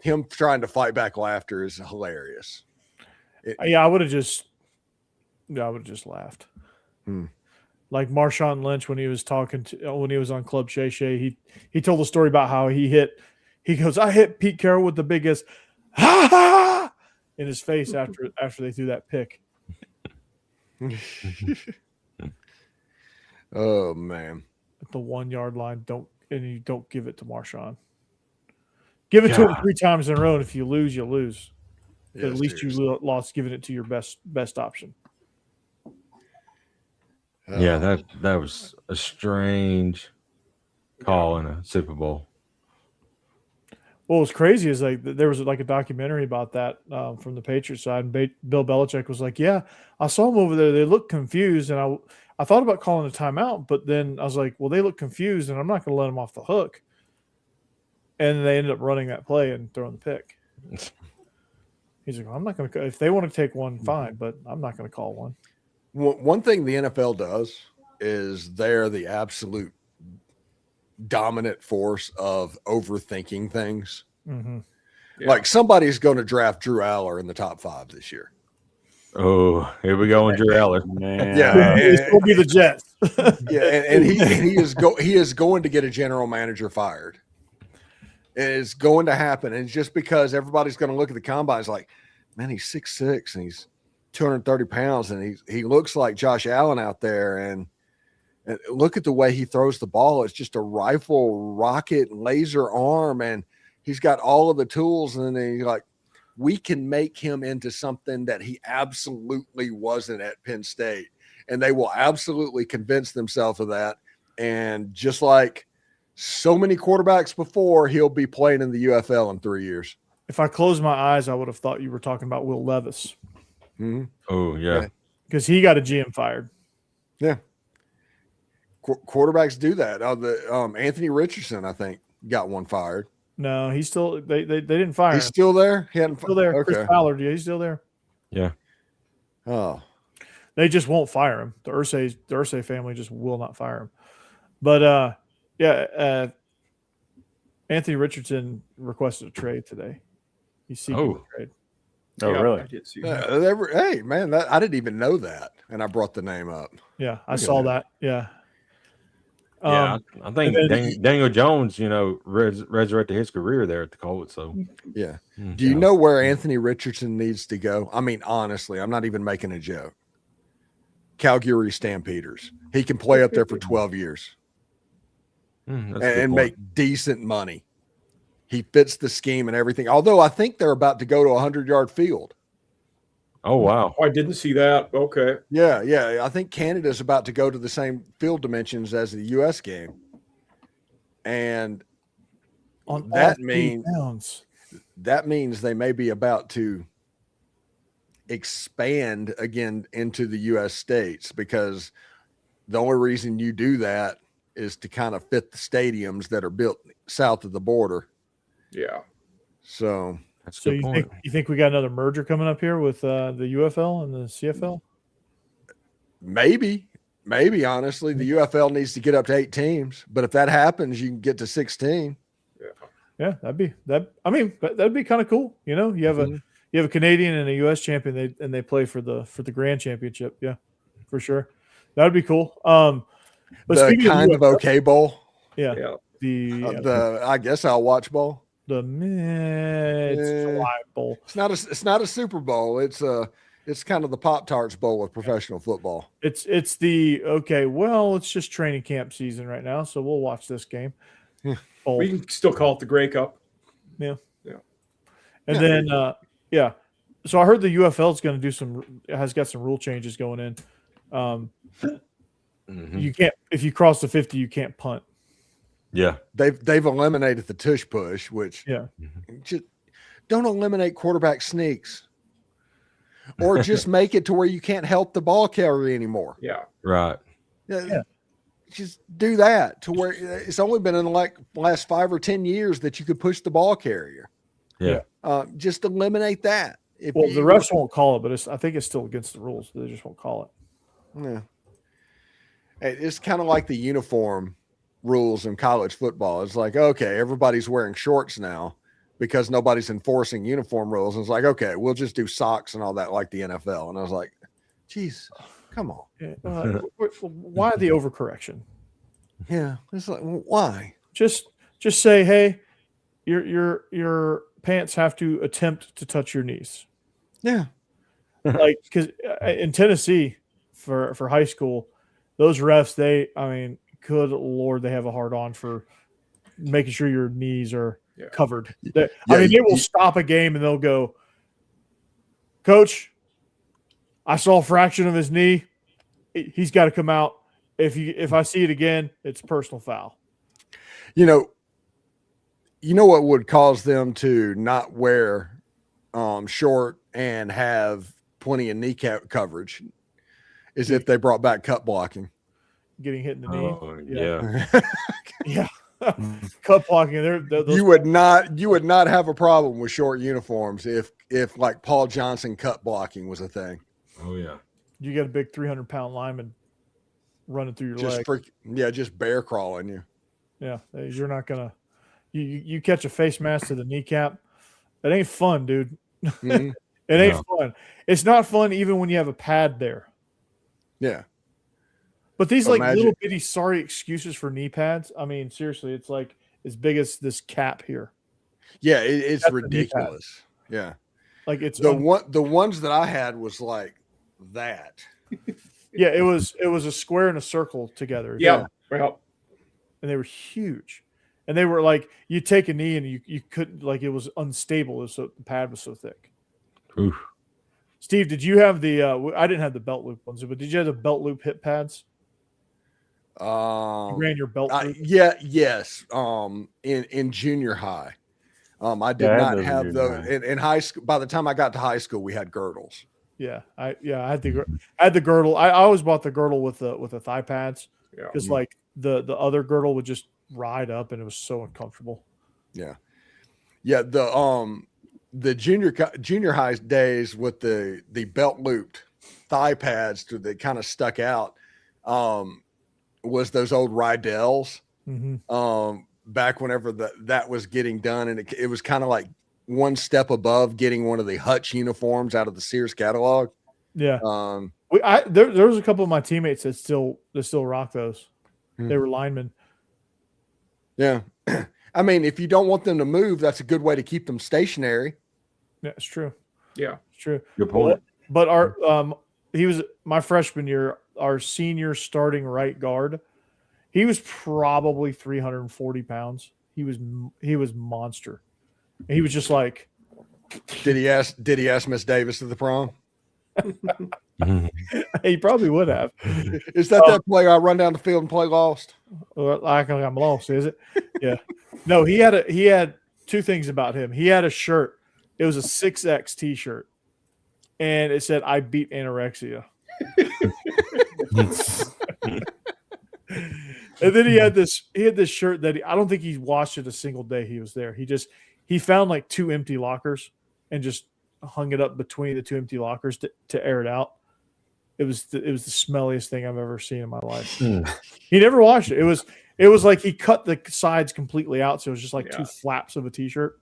C: him trying to fight back laughter is hilarious.
A: I would have just laughed. Like Marshawn Lynch when he was when he was on Club Shay Shay, he told the story about how he goes, I hit Pete Carroll with the biggest ha ha in his face after they threw that pick.
C: Oh man.
A: At the 1 yard line, you don't give it to Marshawn. Give it to him 3 times in a row, and if you lose, you lose.
C: Yeah,
A: at least
C: seriously.
A: you lost giving it to your best option.
B: Yeah, that was a strange call in a Super Bowl.
A: What was crazy is like there was like a documentary about that from the Patriots side, and Bill Belichick was like, "Yeah, I saw them over there. They look confused, and I thought about calling a timeout, but then I was like, well, they look confused, and I'm not going to let them off the hook." And they ended up running that play and throwing the pick. He's like, I'm not going to. If they want to take one, fine, but I'm not going to call one.
C: One thing the NFL does is they're the absolute dominant force of overthinking things.
A: Mm-hmm.
D: Yeah.
C: Like somebody's going to draft Drew Aller in the top 5 this year.
B: Oh, here we go, Drew Aller.
E: man,
C: Yeah,
A: It's going to be the Jets.
C: Yeah, and he is going to get a general manager fired. is going to happen. And just because everybody's going to look at the combines like, man, he's 6'6" and he's 230 pounds and he looks like Josh Allen out there. And look at the way he throws the ball. It's just a rifle, rocket, laser arm. And he's got all of the tools. And then he's like, we can make him into something that he absolutely wasn't at Penn State. And they will absolutely convince themselves of that. And just like so many quarterbacks before, he'll be playing in the UFL in 3 years.
A: If I closed my eyes, I would have thought you were talking about Will Levis.
C: Mm-hmm.
B: Oh yeah,
A: because he got a GM fired.
C: Yeah, quarterbacks do that. Anthony Richardson, I think, got one fired.
A: No, he's still. They didn't fire.
C: He's
A: him.
C: still there. He hadn't
A: Still there.
C: Okay.
A: Chris Ballard, yeah, he's still there.
B: yeah.
C: Oh,
A: they just won't fire him. The Irsay family just will not fire him. But Anthony Richardson requested a trade today. He's seeking a trade.
E: Oh,
D: Yeah,
E: really?
D: I did see that.
C: hey, man, I didn't even know that, and I brought the name up.
A: Yeah, I saw that. Yeah.
B: Yeah, I think Daniel Jones, resurrected his career there at the Colts. So,
C: yeah. Do you know where Anthony Richardson needs to go? I mean, honestly, I'm not even making a joke. Calgary Stampeders. He can play up there for 12 years and make decent money. He fits the scheme and everything. Although I think they're about to go to a 100-yard field.
B: Oh, wow.
D: Oh, I didn't see that. Okay.
C: Yeah. I think Canada's about to go to the same field dimensions as the U.S. game. And that means they may be about to expand again into the U.S. states, because the only reason you do that is to kind of fit the stadiums that are built south of the border.
D: Yeah.
C: So
B: that's a
A: So
B: good point.
A: you think we got another merger coming up here with the UFL and the CFL?
C: maybe honestly, the UFL needs to get up to 8 teams, but if that happens, you can get to 16.
A: Yeah, that'd be kind of cool. You have a Canadian and a U.S. champion, and they play for the grand championship. Yeah, for sure, that'd be cool. But
C: The kind of okay bowl.
A: yeah,
C: The I guess I'll watch bowl.
A: It's July Bowl.
C: It's not a Super Bowl. It's kind of the Pop-Tarts Bowl with professional football.
A: It's it's just training camp season right now, so we'll watch this game. Bowl.
D: We can still call it the Grey Cup.
A: Yeah.
D: Yeah.
A: And then so I heard the UFL is going to has got some rule changes going in. You can't, if you cross the 50, you can't punt.
B: Yeah.
C: They've eliminated the tush push, which just don't eliminate quarterback sneaks. Or just make it to where you can't help the ball carrier anymore.
D: Yeah.
B: Right.
C: Yeah. Just do that to where it's only been in the last 5 or 10 years that you could push the ball carrier.
B: Yeah.
C: Just eliminate that.
A: The refs won't call it, but I think it's still against the rules. They just won't call it.
C: Yeah. It's kind of like the uniform rules in college football. It's like, okay, everybody's wearing shorts now because nobody's enforcing uniform rules. And it's like, okay, we'll just do socks and all that like the NFL. And I was like, geez, come on.
A: Yeah, why the overcorrection?
C: Yeah. It's like, why?
A: Just say, hey, your pants have to attempt to touch your knees.
C: Yeah.
A: Like, because in Tennessee for high school, those refs, good Lord, they have a hard on for making sure your knees are covered. They will stop a game and they'll go, Coach, I saw a fraction of his knee. He's got to come out. If I see it again, it's personal foul.
C: You know what would cause them to not wear short and have plenty of kneecap coverage is if they brought back cut blocking.
A: Getting hit in the knee.
B: Oh, yeah.
A: Yeah. Cut blocking.
C: You would not have a problem with short uniforms if like Paul Johnson cut blocking was a thing.
B: Oh yeah.
A: You got a big 300-pound lineman running through your leg.
C: Just bear crawling you.
A: Yeah, you're not gonna. You catch a face mask to the kneecap. It ain't fun, dude.
C: Mm-hmm.
A: It ain't fun. It's not fun even when you have a pad there.
C: Yeah.
A: But these little bitty sorry excuses for knee pads. I mean, seriously, it's like as big as this cap here.
C: Yeah, it's
A: That's the knee pad.
C: ridiculous. Yeah.
A: Like it's
C: The ones that I had was like that.
A: yeah, it was a square and a circle together.
D: Yeah. Well,
A: And they were huge. And they were like you take a knee and you couldn't, like, it was unstable. It was so the pad was so thick.
B: Oof.
A: Steve, did you have the I didn't have the belt loop ones, but did you have the belt loop hip pads? You ran your belt loop?
C: Yes. In junior high. I did
E: Yeah, I had
C: not
E: those in
C: have
E: junior
C: those
E: high.
C: in high school. By the time I got to high school, we had girdles.
A: Yeah, I had the girdle. I always bought the girdle with the thigh pads
D: yeah.
A: because like the other girdle would just ride up and it was so uncomfortable.
C: Yeah. The junior high days with the belt looped thigh pads that kind of stuck out was those old Rydells.
A: Mm-hmm.
C: Back whenever that was getting done, and it was kind of like one step above getting one of the Hutch uniforms out of the Sears catalog.
A: Yeah. There was a couple of my teammates that still rock those. They were linemen.
C: Yeah. I mean, if you don't want them to move, that's a good way to keep them stationary.
A: Yeah, it's true.
D: Yeah.
A: It's true.
B: Good point.
A: But our he was my freshman year, our senior starting right guard. He was probably 340 pounds. He was monster. And he was just like,
C: Did he ask Miss Davis to the prom?
A: he probably would have.
C: Is that player I run down the field and play lost?
A: Or like I'm lost, is it? Yeah. No, he had two things about him. He had a shirt. It was a 6X t-shirt. And it said, "I beat anorexia." And then he had this shirt that I don't think he washed it a single day he was there. He found like 2 empty lockers and just hung it up between the 2 empty lockers to air it out. It was the smelliest thing I've ever seen in my life. He never washed it. It was like he cut the sides completely out, so it was just like 2 flaps of a t-shirt.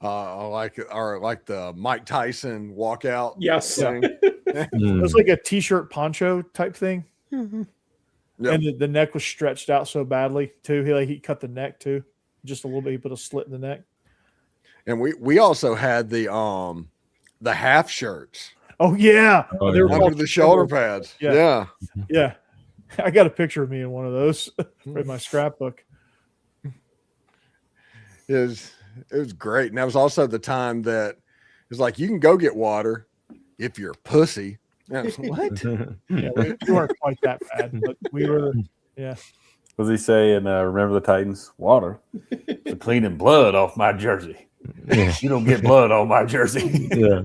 C: Like the Mike Tyson walkout.
D: Yes.
C: Thing.
A: It was like a t-shirt poncho type thing.
C: Yep.
A: And the neck was stretched out so badly too. He cut the neck too, just a little bit. He put a slit in the neck.
C: And we also had the half shirts.
A: Oh yeah,
B: Oh,
A: they were
B: yeah.
C: Under
A: called
C: the shoulder pads.
A: Yeah.
C: Yeah.
A: Yeah, I got a picture of me in one of those in my scrapbook.
C: It was great. And that was also the time that it was like, you can go get water if you're a pussy. And I was, what?
A: Yeah, we weren't quite that bad, but we were. Yeah.
E: What does he say in Remember the Titans? Water for cleaning blood off my jersey.
B: Yeah.
E: You don't get blood on my jersey.
B: Yeah.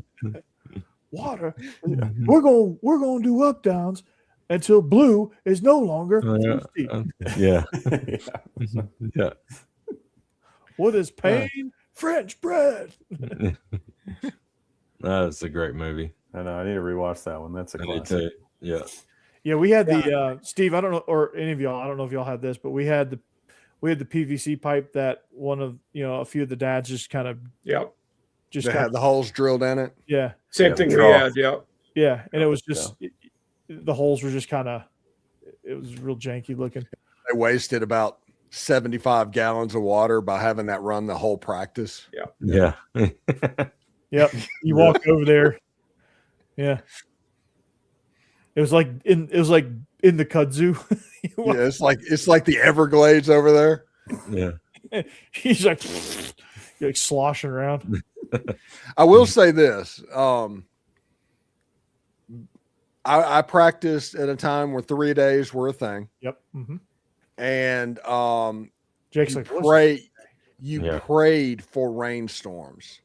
A: Water. We're gonna do up downs until blue is no longer thirsty.
B: Yeah. Yeah.
A: What is pain? French bread.
B: That's a great movie.
E: I know. I need to rewatch that one. That's a
B: I need
E: classic.
B: to. Yeah.
A: Yeah, we had the Steve. I don't know, or any of y'all. I don't know if y'all had this, but we had the PVC pipe that one of a few of the dads just kind of
D: Yep.
A: just
C: They
A: got,
C: had the holes drilled in it.
A: yeah,
D: Same thing we
E: trough.
D: had. Yeah.
A: yeah, and it was just the holes were just kind of it was real janky looking.
C: They wasted about 75 gallons of water by having that run the whole practice.
B: Yeah.
A: Yep, you walk over there, yeah. It was like in the kudzu.
C: Yeah, it's like the Everglades over there.
B: Yeah.
A: He's like, you're like sloshing around.
C: I will say this. I practiced at a time where 3 days were a thing.
A: Yep. Mm-hmm.
C: And
A: Jake's
C: you
A: like, "What's
C: prayed for rainstorms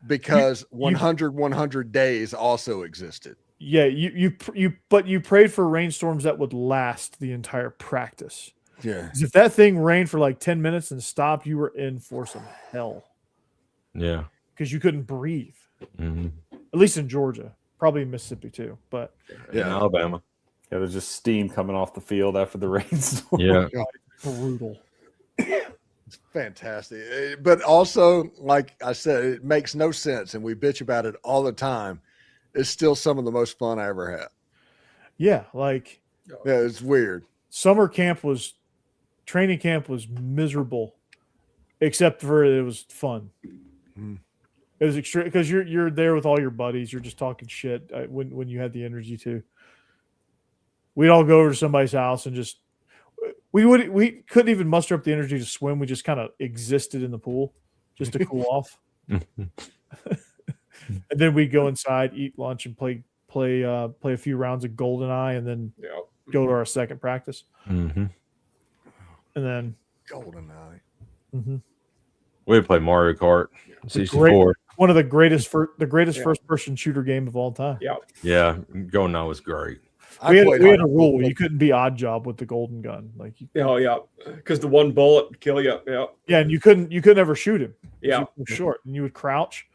C: because 100 days also existed.
A: Yeah, but you prayed for rainstorms that would last the entire practice.
C: Yeah.
A: 'Cause if that thing rained for like 10 minutes and stopped, you were in for some hell
B: Yeah.
A: because you couldn't breathe.
B: Mm-hmm.
A: At least in Georgia, probably in Mississippi too. But
B: Yeah. Alabama.
E: Yeah, there's just steam coming off the field after the rainstorm.
B: Yeah.
A: brutal.
C: It's fantastic. But also, like I said, it makes no sense. And we bitch about it all the time. It's still some of the most fun I ever had.
A: Yeah, like
C: Yeah, it's weird.
A: training camp was miserable. except for it was fun.
C: Mm.
A: It was extreme because you're there with all your buddies. You're just talking shit when you had the energy to. We'd all go over to somebody's house and just we couldn't even muster up the energy to swim. We just kind of existed in the pool just to cool off. And then we'd go inside, eat lunch, and play a few rounds of GoldenEye, and then go to our second practice.
B: Mm-hmm.
A: And then
C: GoldenEye.
A: Mm-hmm.
B: We would play Mario Kart 64.
A: One of the greatest first person shooter game of all time.
B: Yeah, GoldenEye was great.
A: We had a rule: you couldn't be odd job with the golden gun. Like,
D: because the one bullet would kill you.
A: Yeah, and you couldn't ever shoot him.
D: Yeah,
A: you were short, and you would crouch.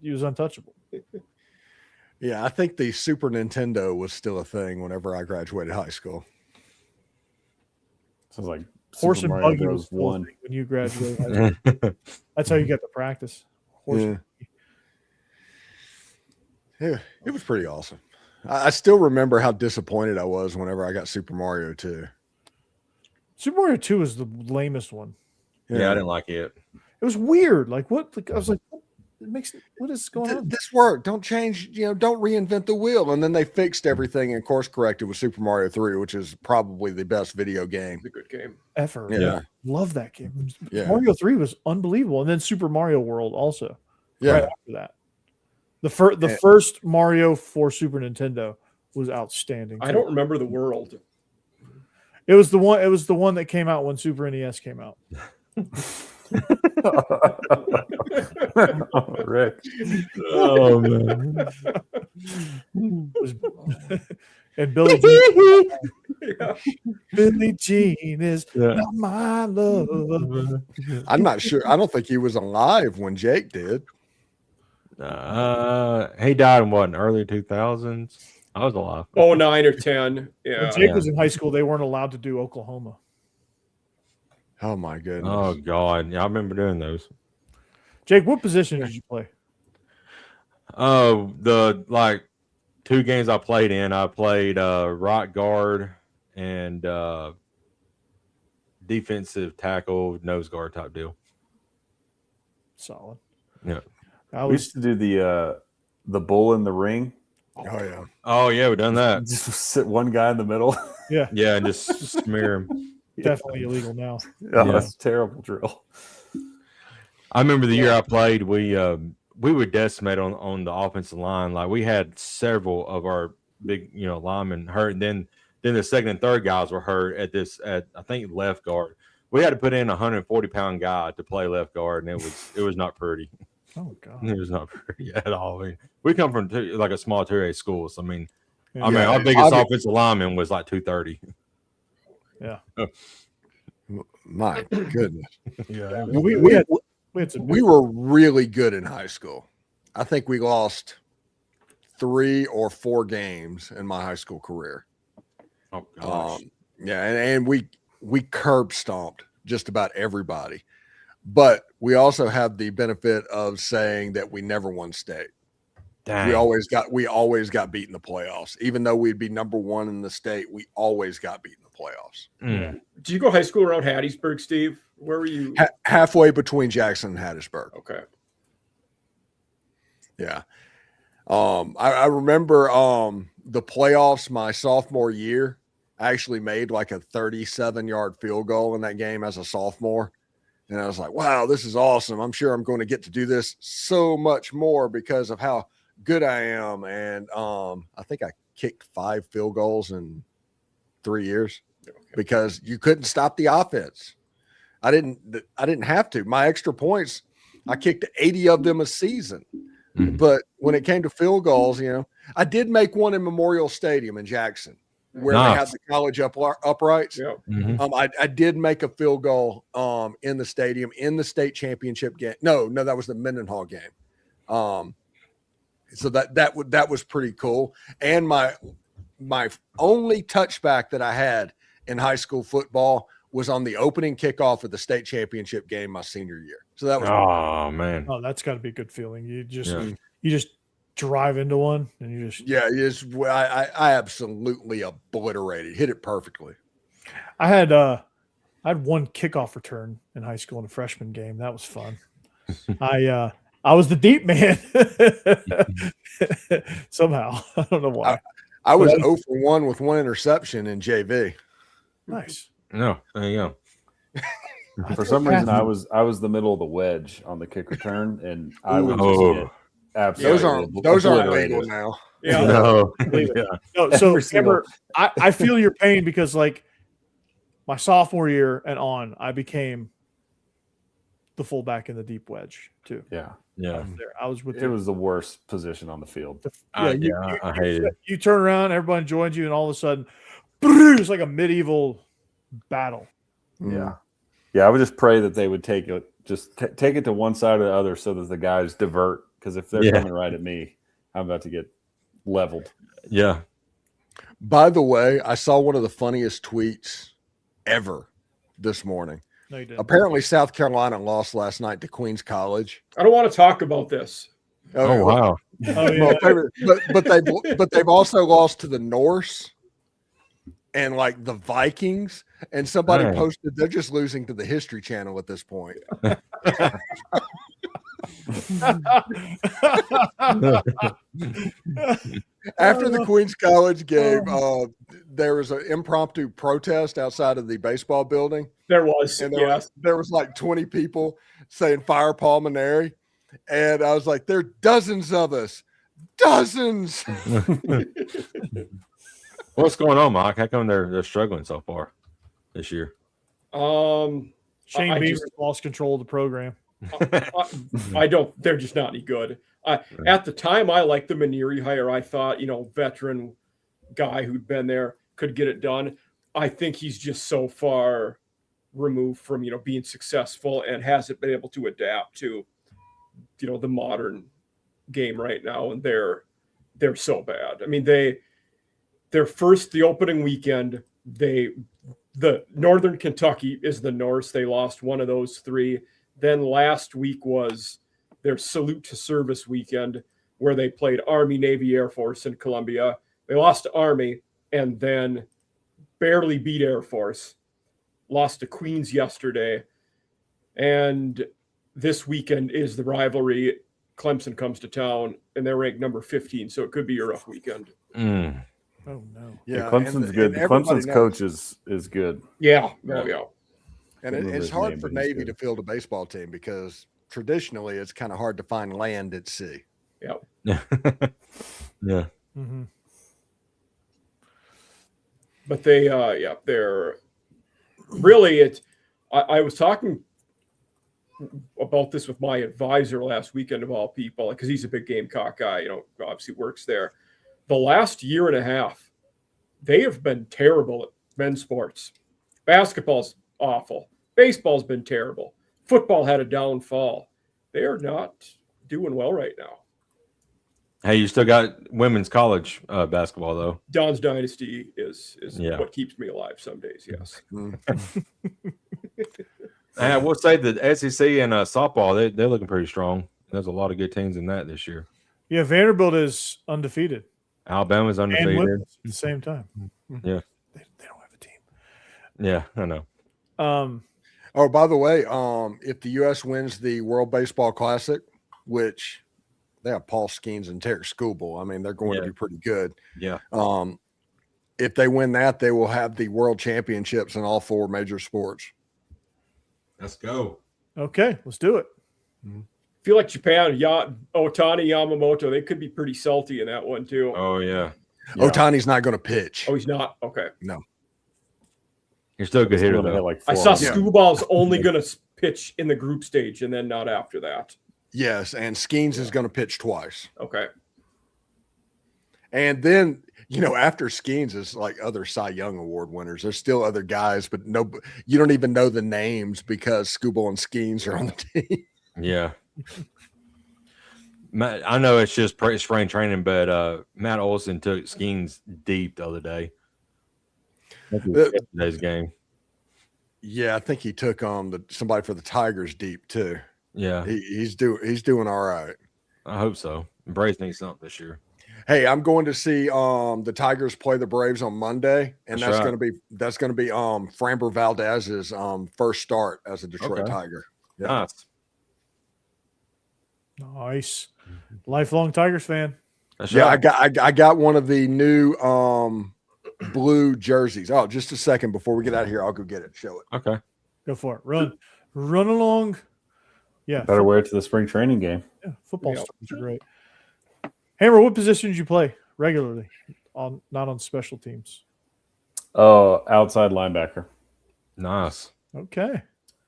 A: He was untouchable.
C: Yeah, I think the Super Nintendo was still a thing whenever I graduated high school.
E: Sounds like
A: Horse
E: Super
A: and
E: Mario
A: buggy
E: Bros.
A: was still a
E: 1.
A: thing when you graduated high school. That's how you got to practice. Horse and buggy.
C: Yeah, it was pretty awesome. I still remember how disappointed I was whenever I got Super Mario 2.
A: Super Mario 2 was the lamest one.
B: Yeah, I didn't like it.
A: It was weird. Like what? Like, I was like, what is going on?
C: This worked. Don't change. Don't reinvent the wheel. And then they fixed everything and course corrected with Super Mario 3, which is probably the best video game.
D: It's a good game
A: ever.
C: Yeah,
A: love that game.
C: Yeah.
A: Mario 3 was unbelievable, and then Super Mario World also.
C: Yeah.
A: Right after that, the first Mario for Super Nintendo was outstanding.
D: I don't remember the world.
A: It was the one. It was the one that came out when Super NES came out.
E: Rick.
B: Oh man.
A: And Billie Jean. Billie Jean is not my love.
C: I'm not sure. I don't think he was alive when Jake did.
B: He died in what, in early 2000s? I was alive.
D: 09 or 10. Yeah.
A: When Jake was in high school, they weren't allowed to do Oklahoma.
C: Oh my goodness.
B: Oh god, yeah, I remember doing those.
A: Jake, what position did you play?
B: The two games I played in, I played right guard and defensive tackle, nose guard type deal.
A: Solid.
B: Yeah.
E: We used to do the bull in the ring.
C: Oh yeah.
B: Oh yeah, we've done that.
E: Just sit one guy in the middle.
A: Yeah.
B: Yeah, and just smear him.
A: Definitely illegal now.
E: That's a terrible drill.
B: I remember the year I played, we were decimated on the offensive line. Like we had several of our big, linemen hurt, and then the second and third guys were hurt at I think left guard. We had to put in a 140-pound guy to play left guard, and it was not pretty.
A: Oh God.
B: It was not pretty at all. I mean, we come from a small 2A school, so I mean,
A: Yeah.
B: our biggest offensive lineman was like 230.
A: Yeah.
C: My goodness.
B: Yeah.
C: We were really good in high school. I think we lost 3 or 4 games in my high school career.
B: Oh gosh.
C: And we curb stomped just about everybody. But we also have the benefit of saying that we never won state.
B: Dang.
C: We always got beat in the playoffs. Even though we'd be number 1 in the state, we always got beat in the playoffs.
B: Mm.
D: Did you go high school around Hattiesburg, Steve? Where were you?
C: Halfway between Jackson and Hattiesburg.
D: Okay.
C: Yeah. I remember the playoffs my sophomore year. I actually made like a 37-yard field goal in that game as a sophomore. And I was like, wow, this is awesome. I'm sure I'm going to get to do this so much more because of how good I am. And I think I kicked 5 field goals in 3 years because you couldn't stop the offense. I didn't have to. My extra points, I kicked 80 of them a season.
B: Mm-hmm.
C: But when it came to field goals, I did make one in Memorial Stadium in Jackson where they had the college uprights.
D: Yeah.
B: Mm-hmm.
C: I did make a field goal in the stadium in the state championship game. No, that was the Mendenhall game. So that was pretty cool. And my only touchback that I had in high school football was on the opening kickoff of the state championship game my senior year. So that was
B: Oh man.
A: Oh, that's got to be a good feeling. You just drive into one and you just
C: I absolutely obliterated, hit it perfectly.
A: I had I had one kickoff return in high school in a freshman game. That was fun. I was the deep man somehow. I don't know why.
C: I was 0 for 1 with 1 interception in JV.
A: Nice.
B: No, there you go.
E: For some reason, I was the middle of the wedge on the kick return, and I would just get absolutely
C: Those aren't
E: obliterated.
C: legal now.
A: Yeah.
B: No.
A: Yeah.
B: Yeah.
A: No, so
E: Every single-
A: Amber, I feel your pain because like my sophomore year and on, I became the fullback in the deep wedge too.
E: Yeah,
B: Yeah.
A: I was with
E: it was the worst position on the field.
B: I hate it.
A: You turn around, everybody joins you, and all of a sudden, it's like a medieval battle.
E: Yeah, I would just pray that they would take it, take it to one side or the other, so that the guys divert. Because if they're coming right at me, I'm about to get leveled.
B: Yeah.
C: By the way, I saw one of the funniest tweets ever this morning.
A: No, you didn't.
C: Apparently, South Carolina lost last night to Queens College.
D: I don't want to talk about this.
B: Oh wow.
A: Oh, yeah.
C: But they've also lost to the Norse and like the Vikings. And somebody
B: Right.
C: posted they're just losing to the History Channel at this point. After the Queens College game, there was an impromptu protest outside of the baseball building.
D: There was,
C: And
D: yes.
C: there was like 20 people saying fire Pulmonary. And I was like, there are dozens of us. Dozens.
B: What's going on, Mike? How come they're struggling so far this year?
A: Shane
D: I
A: Beaver
D: just-
A: lost control of the program.
D: I don't. They're just not any good. At the time, I liked the Maneri hire. I thought, veteran guy who'd been there could get it done. I think he's just so far removed from being successful and hasn't been able to adapt to the modern game right now. And they're so bad. I mean, the opening weekend, the Northern Kentucky is the Norse. They lost one of those 3. Then last week was their salute to service weekend where they played Army, Navy, Air Force in Columbia. They lost to Army and then barely beat Air Force. Lost to Queens yesterday. And this weekend is the rivalry. Clemson comes to town and they're ranked number 15. So it could be a rough weekend.
B: Mm.
A: Oh no.
E: Yeah, Clemson's good. Clemson's coach is good.
D: Yeah. Oh, yeah.
C: And it's hard for Navy to field a baseball team because traditionally it's kind of hard to find land at sea.
D: Yeah.
B: Yeah.
A: Mm-hmm.
D: But they're really I was talking about this with my advisor last weekend of all people, because he's a big Gamecock guy, obviously works there. The last year and a half, they have been terrible at men's sports. Basketball's awful. Baseball's been terrible. Football had a downfall. They are not doing well right now.
B: Hey, you still got women's college basketball though.
D: Don's dynasty is
B: Yeah.
D: what keeps me alive some days. Yes.
B: Hey, I will say that SEC and softball, they're looking pretty strong. There's a lot of good teams in that this year.
A: Yeah, Vanderbilt is undefeated.
B: Alabama's
A: And
B: undefeated.
A: women's at the same time.
B: Yeah.
A: They don't have a team.
B: Yeah, I know.
C: Oh, by the way, if the U.S. wins the World Baseball Classic, which they have Paul Skeens and Tarek Skubal, I mean, they're going to be pretty good.
B: Yeah.
C: If they win that, they will have the world championships in all 4 major sports.
B: Let's go.
A: Okay, let's do it.
D: I feel like Japan, Otani, Yamamoto, they could be pretty salty in that one too.
B: Oh yeah.
C: Otani's not going to pitch.
D: Oh, he's not? Okay.
C: No.
B: You're still a good hitter
E: They had
B: though.
E: like
D: I
E: 4
D: saw
E: of them.
D: Skubbal's only going to pitch in the group stage and then not after that.
C: Yes, and Skeens is going to pitch twice.
D: Okay.
C: And then, after Skeens is like other Cy Young Award winners. There's still other guys, but you don't even know the names because Skubal and Skeens are on the team.
B: Yeah. Matt, I know it's just spring training, but Matt Olson took Skeens deep the other day. Today's game.
C: Yeah, I think he took somebody for the Tigers deep too.
B: Yeah.
C: He's doing all right.
B: I hope so. Braves need something this year.
C: Hey, I'm going to see the Tigers play the Braves on Monday, and
B: That's right.
C: that's gonna be Framber Valdez's first start as a Detroit
B: Okay.
C: Tiger. Yeah.
B: Nice.
A: Nice. Lifelong Tigers fan.
B: That's
C: Yeah,
B: right.
C: I got one of the new blue jerseys. Oh, just a second before we get out of here, I'll go get it. Show it.
B: Okay.
A: Go for it. Run along. Yeah.
E: Better wear it to the spring training game.
A: Yeah, football
D: Yeah.
A: stories are great. Hammer, what position did you play regularly? Not on special teams.
E: Oh, outside linebacker.
B: Nice.
A: Okay.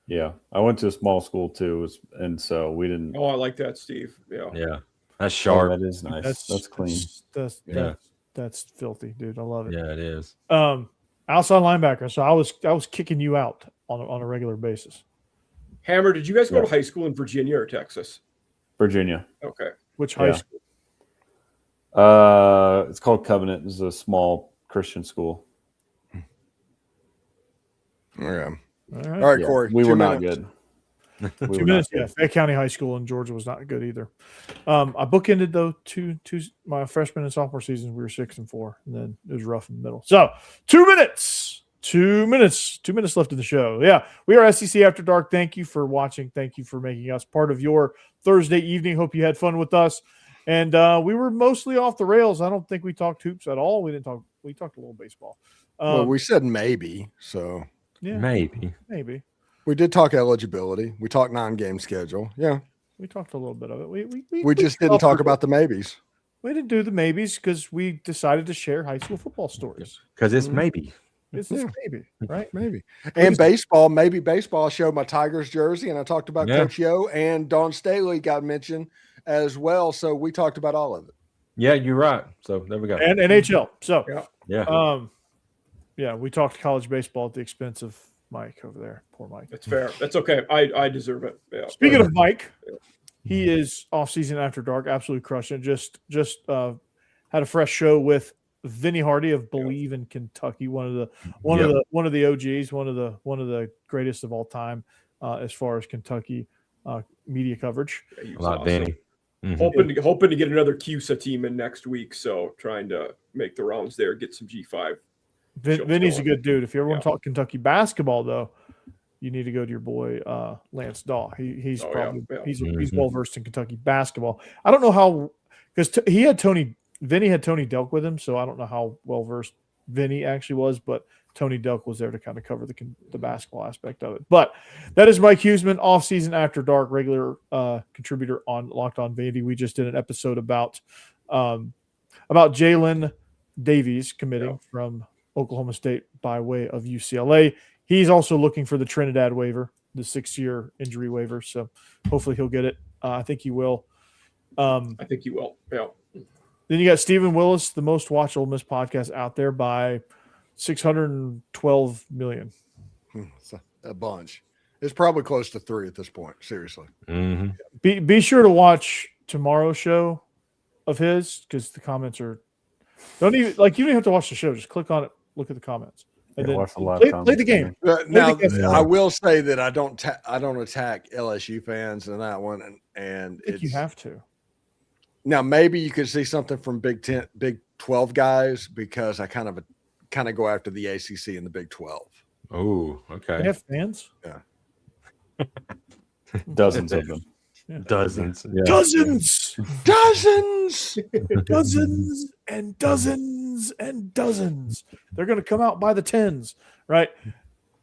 E: Yeah, I went to a small school too, and so we didn't.
D: Oh, I like that, Steve. Yeah.
B: Yeah. That's
E: Oh,
B: sharp.
E: that is nice. That's clean.
B: Yeah.
A: That's filthy, dude. I love it.
B: Yeah, it is.
A: Outside linebacker. So I was kicking you out on a regular basis.
D: Hammer, did you guys go
E: Yeah.
D: to high school in Virginia or Texas?
E: Virginia.
D: Okay.
A: Which high
E: Yeah.
A: school?
E: It's called Covenant. It's a small Christian school.
C: Yeah.
A: All
C: All
A: right.
C: right,
E: Yeah,
C: Corey.
E: we
C: 2
E: were not
C: minutes.
E: good.
A: 2 minutes. Yeah. Fayette County High School in Georgia was not good either. I bookended though two my freshman and sophomore seasons. We were 6-4, and then it was rough in the middle. So 2 minutes. 2 minutes. 2 minutes left in the show. Yeah, we are SEC After Dark. Thank you for watching. Thank you for making us part of your Thursday evening. Hope you had fun with us. And we were mostly off the rails. I don't think we talked hoops at all. We talked a little baseball.
C: Well, we said maybe, so
A: yeah,
B: Maybe.
A: maybe.
C: we did talk eligibility. We talked 9-game schedule. Yeah,
A: We talked a little bit of it.
C: we just didn't talk about the maybes.
A: We didn't do the maybes because we decided to share high school football stories.
B: Because it's maybe.
A: This
C: Yeah.
A: is maybe, right?
C: Maybe. And baseball, maybe baseball. I showed my Tigers jersey, and I talked about
B: Yeah.
C: Coach Yo, and Don Staley got mentioned as well. So we talked about all of it.
B: Yeah, you're right. So there we go.
A: And NHL. So,
D: Yeah.
B: Yeah.
A: we talked college baseball at the expense of Mike over there. Poor Mike.
D: That's fair. That's okay. I deserve it. Yeah.
A: Speaking of Mike, he is off season After Dark, absolutely crushing it. Just had a fresh show with Vinny Hardy of Believe in Kentucky, one of the OGs, one of the greatest of all time as far as Kentucky media coverage.
D: Yeah, he
B: A
D: was
B: lot,
D: awesome.
B: Benny. Mhm.
D: Hoping to get another CUSA team in next week. So trying to make the rounds there, get some G5.
A: Vinny's a good dude. If you ever want
D: Yeah.
A: to talk Kentucky basketball, though, you need to go to your boy Lance Daw. He's
D: Oh,
A: probably
D: yeah.
A: he's
B: Mhm.
A: well versed in Kentucky basketball. I don't know how because Vinny had Tony Delk with him, so I don't know how well versed Vinny actually was, but Tony Delk was there to kind of cover the basketball aspect of it. But that is Mike Huseman, off-season After Dark, regular contributor on Locked On Vandy. We just did an episode about Jalen Davies committing from Oklahoma State by way of UCLA. He's also looking for the Trinidad waiver, the 6-year injury waiver. So hopefully he'll get it. I think he will.
D: I think you will. Yeah.
A: Then you got Stephen Willis, the most watched Ole Miss podcast out there by 612 million.
C: It's a bunch. It's probably close to 3 at this point. Seriously.
B: Mhm.
A: Be sure to watch tomorrow's show of his because the comments are you don't even have to watch the show. Just click on it, look at the comments, and then
E: watch the live
A: play the game.
C: Now,
A: the-
C: I will say that I don't attack LSU fans in that one, and
A: I think you have to.
C: Now maybe you could see something from Big 12 guys because I kind of go after the ACC and the Big 12.
B: Oh,
A: They
B: okay.
A: have fans.
E: Dozens of them.
B: Dozens.
E: Yeah.
A: Dozens,
C: Dozens.
A: dozens, and dozens and dozens. They're going to come out by the tens, right? You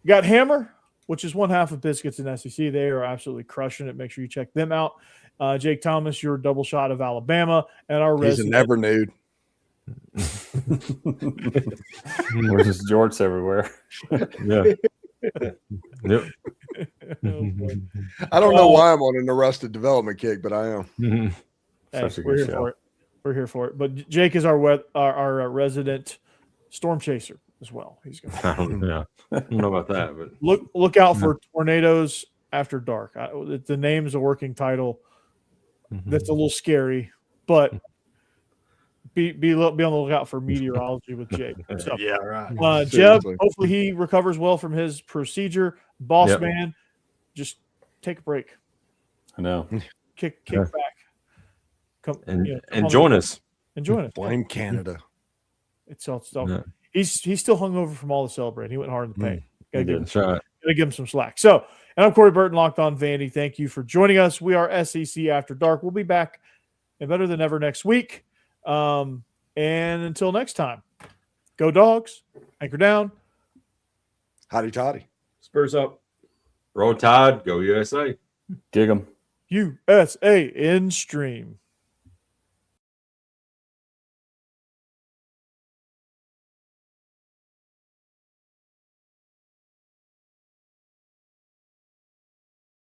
A: got Hammer, which is one half of Biscuits in SEC. They are absolutely crushing it. Make sure you check them out. Jake Thomas, your double shot of Alabama, and our
C: He's a
A: resident
C: never nude.
E: Wears his jorts everywhere.
B: Yeah. Yep.
A: Oh, boy.
C: I don't know why I'm on an Arrested Development kick, but I am.
B: Mhm.
A: Hey,
E: Such a
A: we're
E: good
A: here
E: show.
A: for it. We're here for it. But Jake is our resident storm chaser as well. He's going to
B: I don't know about that, but
A: look out for tornadoes after dark. The name's a working title. That's a little scary, but be on the lookout for meteorology with Jake. So,
B: yeah, right.
A: Jeb,
C: Seriously.
A: hopefully he recovers well from his procedure. Boss
B: Yep.
A: man, just take a break,
E: I know.
A: kick
B: Yeah.
A: back, come
B: And
A: come
B: and
A: on
B: join
A: the-
B: us.
A: and join us.
C: Blame Canada.
A: It's all stuff.
B: Yeah.
A: He's still hungover from all the celebrating. He went hard in the paint.
E: He did.
B: That's right.
A: Gotta give him some slack. So, and I'm Corey Burton, Locked On Vandy. Thank you for joining us. We are SEC After Dark. We'll be back and better than ever next week. And until next time, go Dogs. Anchor down.
C: Hotty toddy.
D: Spurs up.
B: Roll Tide, go USA.
E: Dig 'em.
A: USA in stream.